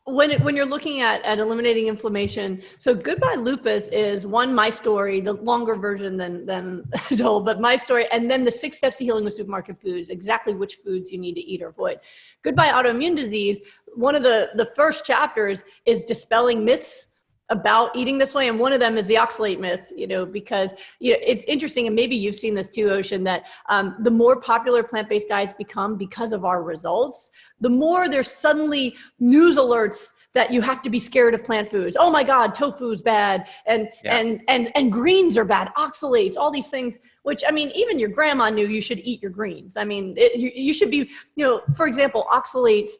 when you're looking at eliminating inflammation, so Goodbye Lupus is my story, the longer version than told, but my story, and then the 6 steps to healing with supermarket foods, exactly which foods you need to eat or avoid. Goodbye Autoimmune Disease, one of the first chapters is dispelling myths about eating this way. And one of them is the oxalate myth, because it's interesting, and maybe you've seen this too, Ocean, that the more popular plant-based diets become because of our results, the more there's suddenly news alerts that you have to be scared of plant foods. Oh my God, tofu's bad, and greens are bad, oxalates, all these things, which, I mean, even your grandma knew you should eat your greens. I mean, you should be, for example, oxalates,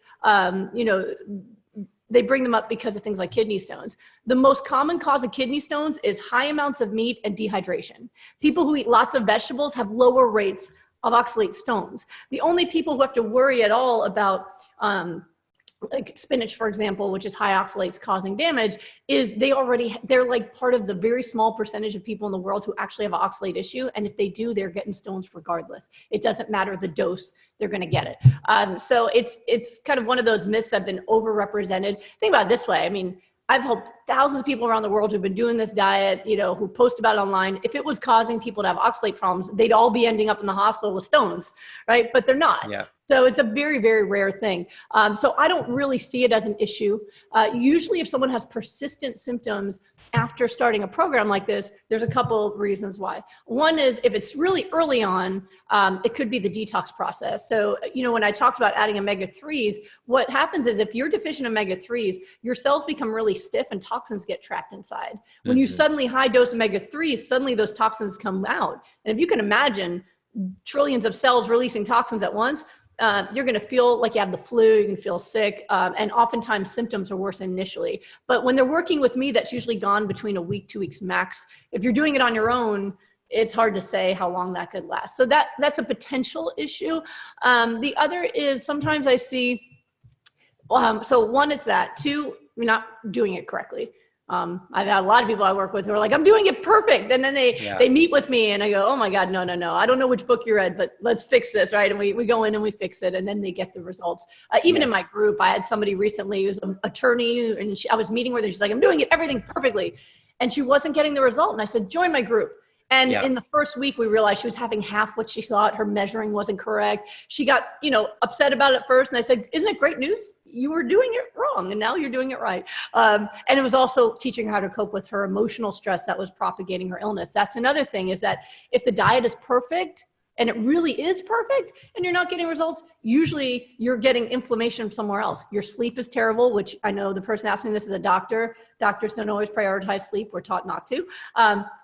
they bring them up because of things like kidney stones. The most common cause of kidney stones is high amounts of meat and dehydration. People who eat lots of vegetables have lower rates of oxalate stones. The only people who have to worry at all about like spinach, for example, which is high oxalates causing damage, is they're like part of the very small percentage of people in the world who actually have an oxalate issue. And if they do, they're getting stones regardless. It doesn't matter the dose, they're going to get it. So it's kind of one of those myths that have been overrepresented. Think about it this way. I mean, I've helped thousands of people around the world who've been doing this diet, who post about it online. If it was causing people to have oxalate problems, they'd all be ending up in the hospital with stones, right? But they're not. Yeah. So it's a very, very rare thing. So I don't really see it as an issue. Usually if someone has persistent symptoms after starting a program like this, there's a couple reasons why. One is if it's really early on, it could be the detox process. So, when I talked about adding omega-3s, what happens is if you're deficient in omega-3s, your cells become really stiff and toxins get trapped inside. When you suddenly high dose omega-3s, suddenly those toxins come out. And if you can imagine trillions of cells releasing toxins at once, you're going to feel like you have the flu, you can feel sick, and oftentimes symptoms are worse initially. But when they're working with me, that's usually gone between a week, 2 weeks max. If you're doing it on your own, it's hard to say how long that could last. So that's a potential issue. The other is sometimes I see, so one is that. Two, you're not doing it correctly. I've had a lot of people I work with who are like, I'm doing it perfect. And then they meet with me and I go, oh my God, no. I don't know which book you read, but let's fix this, right? And we go in and we fix it and then they get the results. Even in my group, I had somebody recently who's an attorney and I was meeting with her. She's like, I'm doing everything perfectly. And she wasn't getting the result. And I said, join my group. And in the first week, we realized she was having half what she thought. Her measuring wasn't correct. She got, upset about it at first. And I said, isn't it great news? You were doing it wrong. And now you're doing it right. And it was also teaching her how to cope with her emotional stress that was propagating her illness. That's another thing is that if the diet is perfect, and it really is perfect, and you're not getting results, usually you're getting inflammation somewhere else. Your sleep is terrible, which I know the person asking this is a doctor. Doctors don't always prioritize sleep. We're taught not to.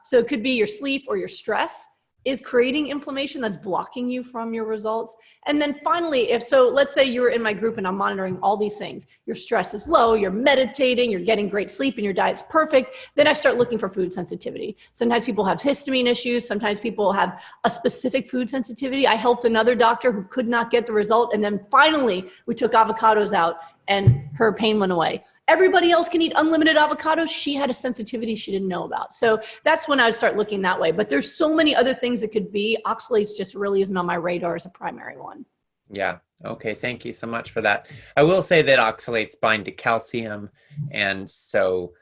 So it could be your sleep or your stress is creating inflammation that's blocking you from your results. And then finally, let's say you're in my group and I'm monitoring all these things. Your stress is low, you're meditating, you're getting great sleep, and your diet's perfect. Then I start looking for food sensitivity. Sometimes people have histamine issues. Sometimes people have a specific food sensitivity. I helped another doctor who could not get the result. And then finally, we took avocados out and her pain went away. Everybody else can eat unlimited avocados. She had a sensitivity she didn't know about. So that's when I would start looking that way. But there's so many other things it could be. Oxalates just really isn't on my radar as a primary one. Yeah. Okay. Thank you so much for that. I will say that oxalates bind to calcium. And so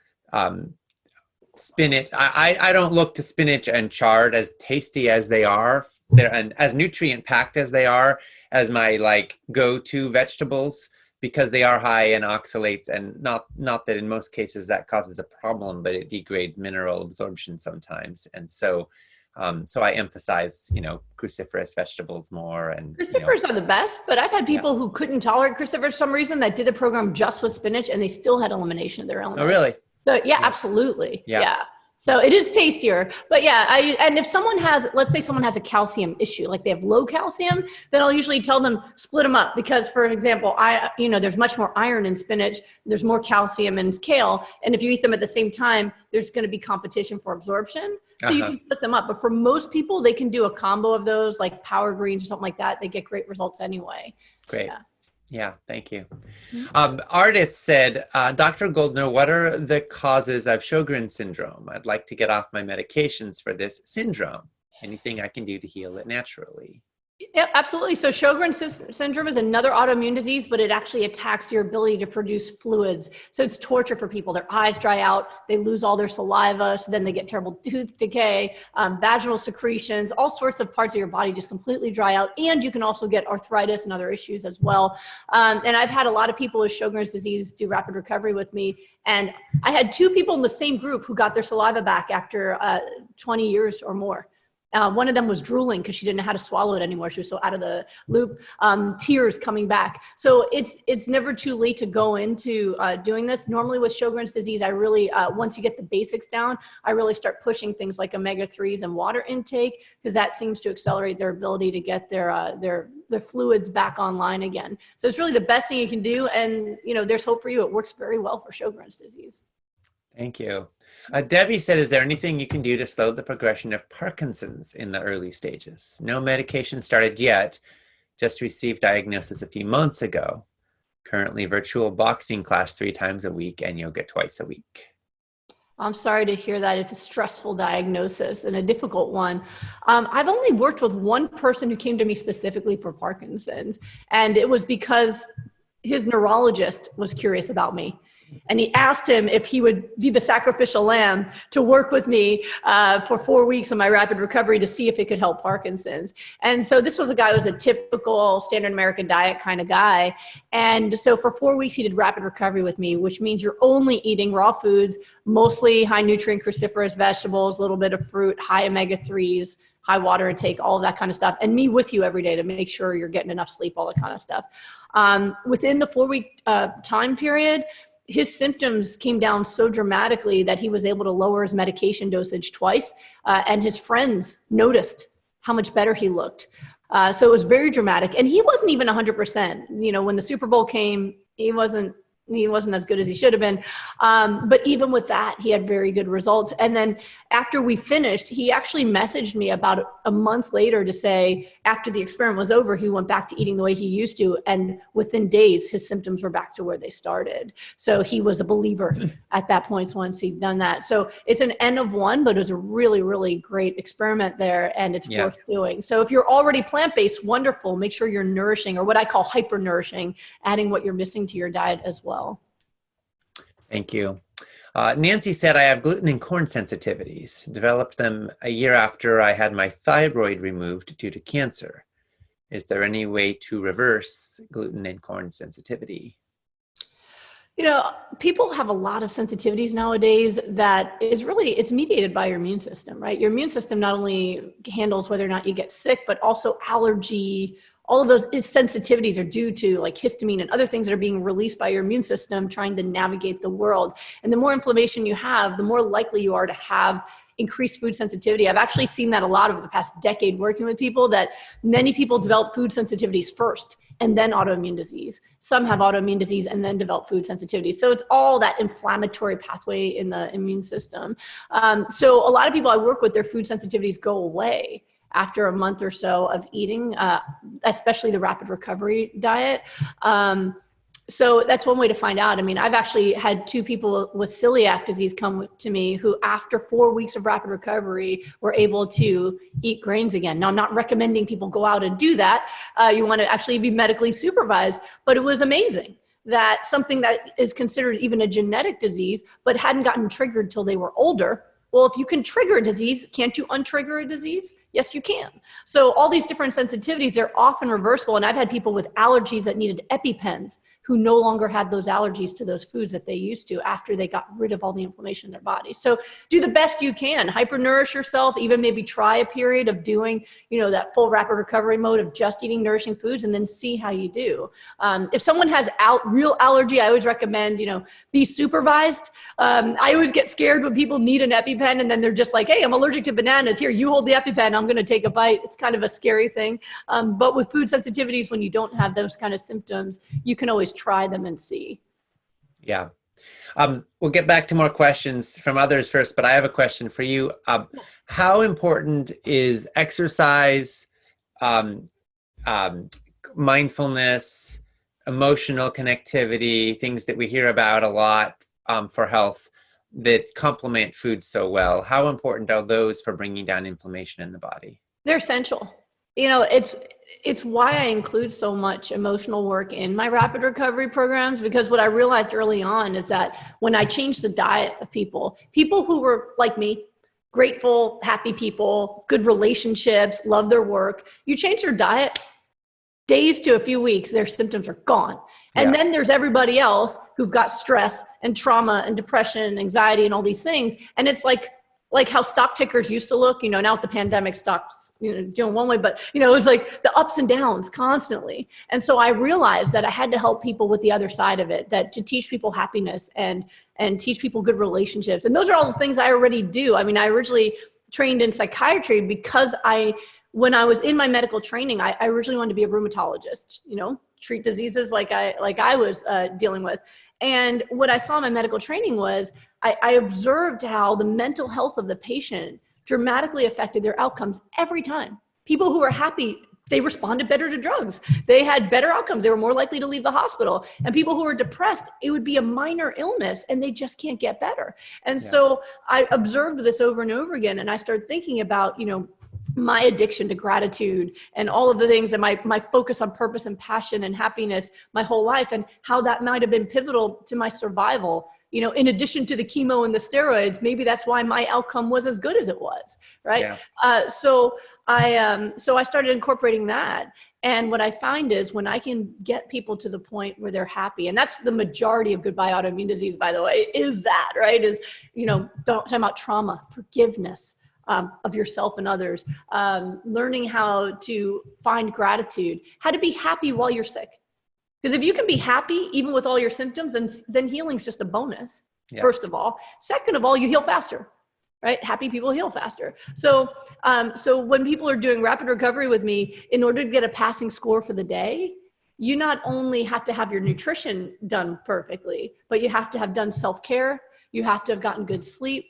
spinach, I don't look to spinach and chard as tasty as they are and as nutrient packed as they are as my go-to vegetables, because they are high in oxalates, and not that in most cases that causes a problem, but it degrades mineral absorption sometimes. And so I emphasize, cruciferous vegetables more. And cruciferous are the best, but I've had people who couldn't tolerate cruciferous for some reason that did the program just with spinach and they still had elimination of their illness. Oh, really? So yeah, absolutely. Yeah. So it is tastier, but and if someone let's say someone has a calcium issue, like they have low calcium, then I'll usually tell them split them up because, for example, there's much more iron in spinach, there's more calcium in kale, and if you eat them at the same time, there's going to be competition for absorption. So you can split them up, but for most people, they can do a combo of those, like power greens or something like that. They get great results anyway. Great. Yeah, thank you. Ardith said, Dr. Goldner, what are the causes of Sjogren's syndrome? I'd like to get off my medications for this syndrome. Anything I can do to heal it naturally? Yeah, absolutely. So Sjogren's syndrome is another autoimmune disease, but it actually attacks your ability to produce fluids. So it's torture for people. Their eyes dry out, they lose all their saliva, so then they get terrible tooth decay, vaginal secretions, all sorts of parts of your body just completely dry out. And you can also get arthritis and other issues as well. And I've had a lot of people with Sjogren's disease do rapid recovery with me. And I had 2 people in the same group who got their saliva back after 20 years or more. One of them was drooling because she didn't know how to swallow it anymore. She was so out of the loop, tears coming back. So it's never too late to go into doing this. Normally with Sjogren's disease, I really, once you get the basics down, I really start pushing things like omega-3s and water intake, because that seems to accelerate their ability to get their fluids back online again. So it's really the best thing you can do. And, there's hope for you. It works very well for Sjogren's disease. Thank you. Debbie said, is there anything you can do to slow the progression of Parkinson's in the early stages? No medication started yet, just received diagnosis a few months ago. Currently virtual boxing class 3 times a week and yoga twice a week. I'm sorry to hear that. It's a stressful diagnosis and a difficult one. I've only worked with one person who came to me specifically for Parkinson's, and it was because his neurologist was curious about me. And he asked him if he would be the sacrificial lamb to work with me for 4 weeks of my rapid recovery to see if it could help Parkinson's. And so this was a guy who was a typical standard American diet kind of guy. And so for 4 weeks, he did rapid recovery with me, which means you're only eating raw foods, mostly high nutrient cruciferous vegetables, a little bit of fruit, high omega-3s, high water intake, all of that kind of stuff, and me with you every day to make sure you're getting enough sleep, all that kind of stuff. Within the 4-week time period, his symptoms came down so dramatically that he was able to lower his medication dosage twice, and his friends noticed how much better he looked. So it was very dramatic, and he wasn't even 100%. You know, when the Super Bowl came, he wasn't as good as he should have been. But even with that, he had very good results. And then after we finished, he actually messaged me about a month later to say, after the experiment was over, he went back to eating the way he used to. And within days, his symptoms were back to where they started. So he was a believer at that point once he'd done that. So it's an N of 1, but it was a really, really great experiment there, and it's worth doing. So if you're already plant-based, wonderful. Make sure you're nourishing, or what I call hyper-nourishing, adding what you're missing to your diet as well. Thank you. Nancy said, I have gluten and corn sensitivities. Developed them a year after I had my thyroid removed due to cancer. Is there any way to reverse gluten and corn sensitivity? You know, people have a lot of sensitivities nowadays that is really, it's mediated by your immune system, right? Your immune system not only handles whether or not you get sick, but also allergy. All of those sensitivities are due to like histamine and other things that are being released by your immune system trying to navigate the world. And the more inflammation you have, the more likely you are to have increased food sensitivity. I've actually seen that a lot over the past decade working with people, that many people develop food sensitivities first and then autoimmune disease. Some have autoimmune disease and then develop food sensitivity. So it's all that inflammatory pathway in the immune system. So a lot of people I work with, their food sensitivities go away after a month or so of eating, especially the rapid recovery diet. So that's one way to find out. I mean, I've actually had 2 people with celiac disease come to me who, after 4 weeks of rapid recovery, were able to eat grains again. Now, I'm not recommending people go out and do that. You want to actually be medically supervised, but it was amazing that something that is considered even a genetic disease, but hadn't gotten triggered till they were older. Well, if you can trigger a disease, can't you untrigger a disease? Yes, you can. So all these different sensitivities, they're often reversible. And I've had people with allergies that needed EpiPens who no longer had those allergies to those foods that they used to after they got rid of all the inflammation in their body. So do the best you can, hyper-nourish yourself, even maybe try a period of doing, you know, that full rapid recovery mode of just eating nourishing foods, and then see how you do. If someone has real allergy, I always recommend, you know, be supervised. I always get scared when people need an EpiPen and then they're just like, hey, I'm allergic to bananas. Here, you hold the EpiPen. I'm going to take a bite. It's kind of a scary thing. But with food sensitivities, when you don't have those kind of symptoms, you can always try them and see. Yeah. We'll get back to more questions from others first, but I have a question for you. How important is exercise, mindfulness, emotional connectivity, things that we hear about a lot for health that complement food so well? How important are those for bringing down inflammation in the body? They're essential. You know, it's why I include so much emotional work in my rapid recovery programs, because what I realized early on is that when I changed the diet of people who were like me, grateful, happy people, good relationships, love their work, you change their diet, days to a few weeks, their symptoms are gone. And then there's everybody else who've got stress and trauma and depression and anxiety and all these things. And it's like how stock tickers used to look, you know, now with the pandemic, stocks, you know, doing one way, but, you know, it was like the ups and downs constantly. And so I realized that I had to help people with the other side of it, that to teach people happiness and teach people good relationships. And those are all the things I already do. I mean, I originally trained in psychiatry because when I was in my medical training, I originally wanted to be a rheumatologist, you know, treat diseases like I was dealing with. And what I saw in my medical training was I observed how the mental health of the patient dramatically affected their outcomes every time. People who were happy, they responded better to drugs. They had better outcomes. They were more likely to leave the hospital. And people who were depressed, it would be a minor illness and they just can't get better. And so I observed this over and over again. And I started thinking about, you know, my addiction to gratitude and all of the things, and my focus on purpose and passion and happiness my whole life, and how that might have been pivotal to my survival. You know, in addition to the chemo and the steroids, maybe that's why my outcome was as good as it was, right? Yeah. So I started incorporating that. And what I find is when I can get people to the point where they're happy, and that's the majority of Goodbye Autoimmune Disease, by the way, is that, right? Is, you know, talking about trauma, forgiveness of yourself and others, learning how to find gratitude, how to be happy while you're sick. Because if you can be happy, even with all your symptoms, then healing's just a bonus, first of all. Second of all, you heal faster, right? Happy people heal faster. So when people are doing rapid recovery with me, in order to get a passing score for the day, you not only have to have your nutrition done perfectly, but you have to have done self-care. You have to have gotten good sleep.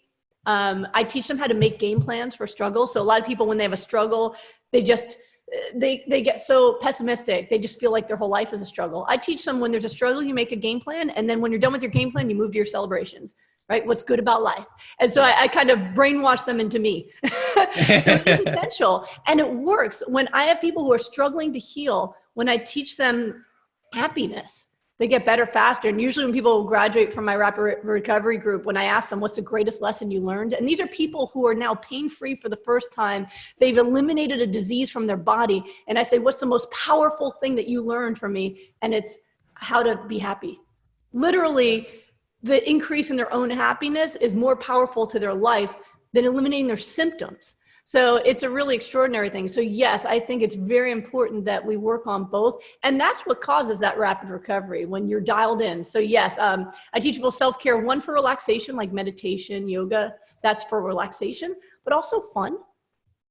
I teach them how to make game plans for struggles. So a lot of people, when they have a struggle, they get so pessimistic. They just feel like their whole life is a struggle. I teach them, when there's a struggle, you make a game plan. And then when you're done with your game plan, you move to your celebrations, right? What's good about life. And so I kind of brainwash them into me. So it's essential. And it works. When I have people who are struggling to heal, when I teach them happiness, they get better faster. And usually when people graduate from my rapid recovery group, when I ask them, what's the greatest lesson you learned? And these are people who are now pain-free for the first time. They've eliminated a disease from their body. And I say, what's the most powerful thing that you learned from me? And it's how to be happy. Literally, the increase in their own happiness is more powerful to their life than eliminating their symptoms. So it's a really extraordinary thing. So yes, I think it's very important that we work on both. And that's what causes that rapid recovery, when you're dialed in. So yes, I teach people self-care, one for relaxation, like meditation, yoga, that's for relaxation, but also fun.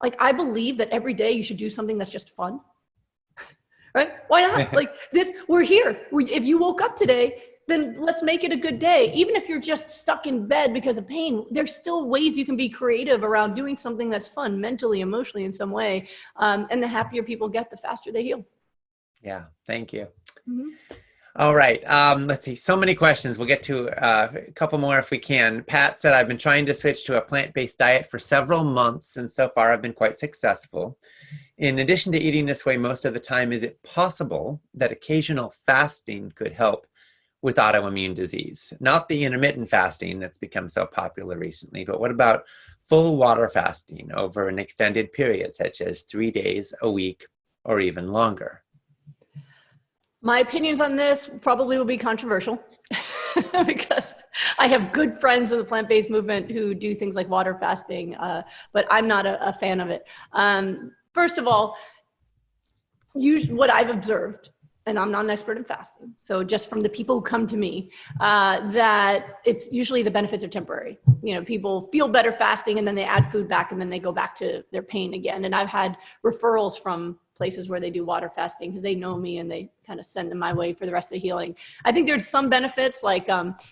Like, I believe that every day you should do something that's just fun, right? Why not? Like this, we're here. If you woke up today, then let's make it a good day. Even if you're just stuck in bed because of pain, there's still ways you can be creative around doing something that's fun, mentally, emotionally, in some way. And the happier people get, the faster they heal. Yeah, thank you. Mm-hmm. All right, let's see, so many questions. We'll get to a couple more if we can. Pat said, I've been trying to switch to a plant-based diet for several months, and so far I've been quite successful. In addition to eating this way most of the time, is it possible that occasional fasting could help with autoimmune disease? Not the intermittent fasting that's become so popular recently, but what about full water fasting over an extended period, such as 3 days a week or even longer? My opinions on this probably will be controversial because I have good friends in the plant-based movement who do things like water fasting, but I'm not a fan of it. First of all, what I've observed, and I'm not an expert in fasting, so just from the people who come to me, that it's usually the benefits are temporary. You know, people feel better fasting and then they add food back and then they go back to their pain again. And I've had referrals from places where they do water fasting because they know me and they kind of send them my way for the rest of the healing. I think there's some benefits, like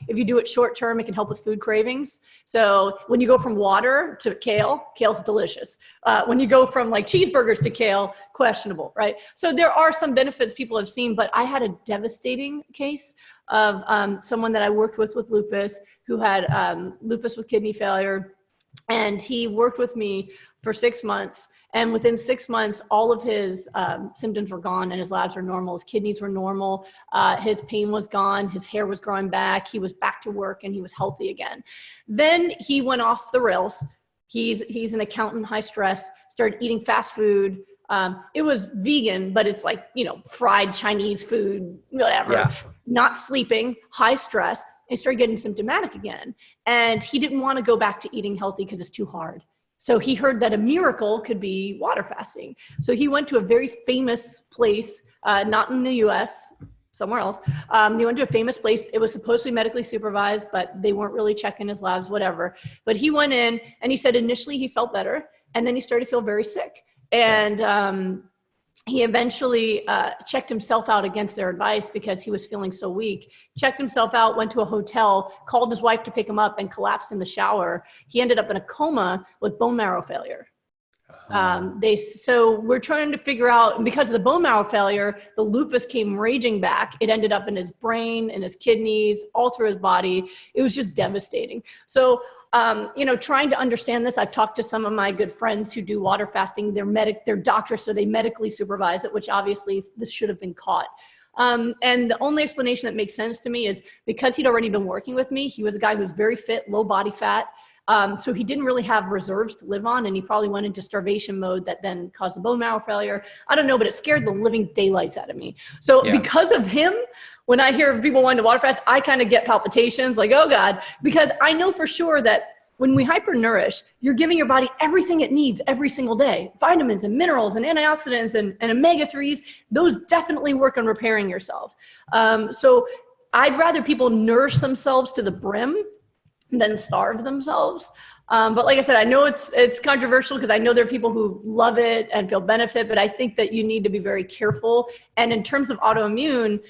if you do it short term, it can help with food cravings. So when you go from water to kale, kale's delicious. When you go from like cheeseburgers to kale, questionable, right? So there are some benefits people have seen, but I had a devastating case of someone that I worked with lupus, who had lupus with kidney failure. And he worked with me for 6 months. And within 6 months, all of his symptoms were gone and his labs were normal. His kidneys were normal. His pain was gone. His hair was growing back. He was back to work and he was healthy again. Then he went off the rails. He's an accountant, high stress, started eating fast food. It was vegan, but it's like, you know, fried Chinese food, whatever, yeah. Not sleeping, high stress, and started getting symptomatic again. And he didn't want to go back to eating healthy because it's too hard. So he heard that a miracle could be water fasting. So he went to a very famous place, not in the US, somewhere else. He went to a famous place. It was supposed to be medically supervised, but they weren't really checking his labs, whatever. But he went in and he said initially he felt better, and then he started to feel very sick. And he eventually checked himself out against their advice because he was feeling so weak. Checked himself out, went to a hotel, called his wife to pick him up, and collapsed in the shower. He ended up in a coma with bone marrow failure. So we're trying to figure out, and because of the bone marrow failure, the lupus came raging back. It ended up in his brain, in his kidneys, all through his body. It was just devastating. So, trying to understand this, I've talked to some of my good friends who do water fasting. They're doctors, so they medically supervise it, which obviously this should have been caught. And the only explanation that makes sense to me is because he'd already been working with me. He was a guy who was very fit, low body fat. So he didn't really have reserves to live on, and he probably went into starvation mode that then caused the bone marrow failure. I don't know, but it scared the living daylights out of me. So because of him, when I hear people wanting to water fast, I kind of get palpitations like, oh God, because I know for sure that when we hyper-nourish, you're giving your body everything it needs every single day. Vitamins and minerals and antioxidants and omega-3s, those definitely work on repairing yourself. So I'd rather people nourish themselves to the brim than starve themselves. But like I said, I know it's controversial because I know there are people who love it and feel benefit, but I think that you need to be very careful. And in terms of autoimmune,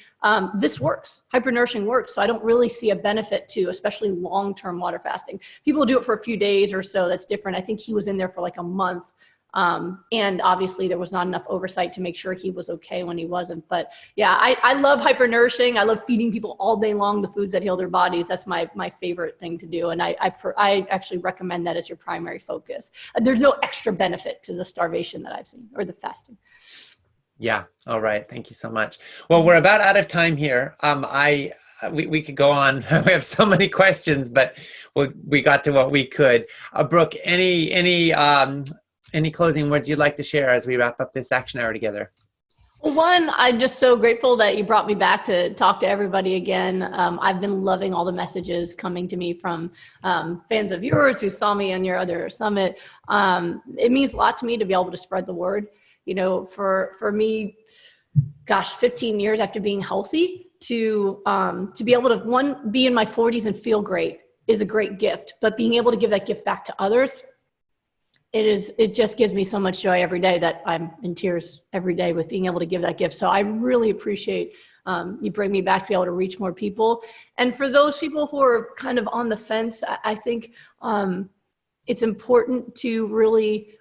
this works. Hyper-nourishing works. So I don't really see a benefit to, especially long-term water fasting. People do it for a few days or so. That's different. I think he was in there for like a month. And obviously there was not enough oversight to make sure he was okay when he wasn't. But yeah, I love hyper-nourishing. I love feeding people all day long the foods that heal their bodies. That's my favorite thing to do. And I actually recommend that as your primary focus. There's no extra benefit to the starvation that I've seen or the fasting. Yeah. All right. Thank you so much. Well, we're about out of time here. We could go on. We have so many questions, but we got to what we could. Brooke, any closing words you'd like to share as we wrap up this action hour together? Well, one, I'm just so grateful that you brought me back to talk to everybody again. I've been loving all the messages coming to me from fans of yours who saw me on your other summit. It means a lot to me to be able to spread the word. For me, 15 years after being healthy, to be able to, be in my 40s and feel great is a great gift. But being able to give that gift back to others, it just gives me so much joy every day that I'm in tears every day with being able to give that gift. So I really appreciate you bring me back to be able to reach more people. And for those people who are kind of on the fence, I think it's important to really,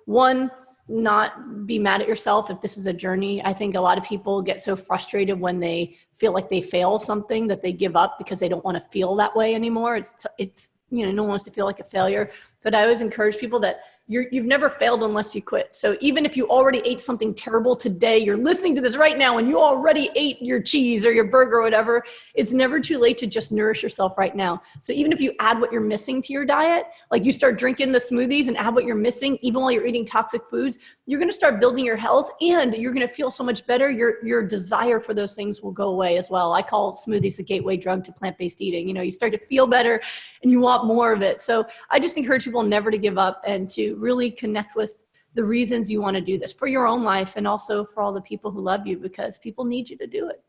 not be mad at yourself if this is a journey. I think a lot of people get so frustrated when they feel like they fail something that they give up because they don't want to feel that way anymore. It's no one wants to feel like a failure. But I always encourage people that you've never failed unless you quit. So even if you already ate something terrible today, you're listening to this right now and you already ate your cheese or your burger or whatever, it's never too late to just nourish yourself right now. So even if you add what you're missing to your diet, like you start drinking the smoothies and add what you're missing, even while you're eating toxic foods, you're going to start building your health and you're going to feel so much better. Your desire for those things will go away as well. I call smoothies the gateway drug to plant-based eating. You start to feel better and you want more of it. So I just encourage people never to give up and to really connect with the reasons you want to do this for your own life and also for all the people who love you, because people need you to do it.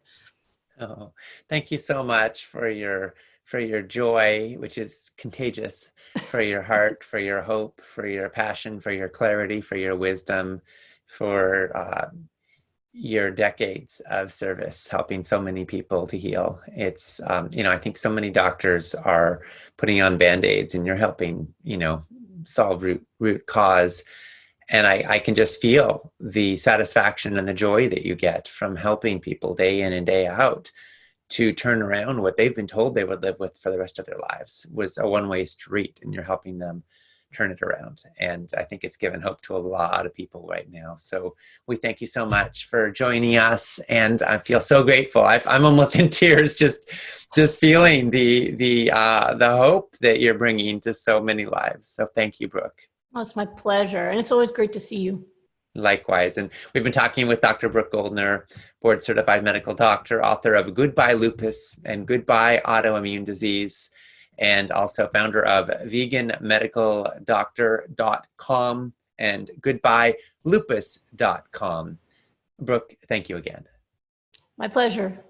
Oh, thank you so much for your joy, which is contagious, for your heart, for your hope, for your passion, for your clarity, for your wisdom, for your decades of service, helping so many people to heal. It's, I think so many doctors are putting on Band-Aids and you're helping, solve root cause. And I can just feel the satisfaction and the joy that you get from helping people day in and day out to turn around what they've been told they would live with for the rest of their lives was a one-way street, and you're helping them turn it around. And I think it's given hope to a lot of people right now. So we thank you so much for joining us. And I feel so grateful. I'm almost in tears just feeling the hope that you're bringing to so many lives. So thank you, Brooke. Oh, it's my pleasure. And it's always great to see you. Likewise. And we've been talking with Dr. Brooke Goldner, board certified medical doctor, author of Goodbye Lupus and Goodbye Autoimmune Disease, and also founder of veganmedicaldoctor.com and goodbyelupus.com. Brooke, thank you again. My pleasure.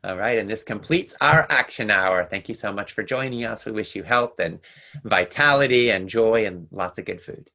All right, and this completes our action hour. Thank you so much for joining us. We wish you health and vitality and joy and lots of good food.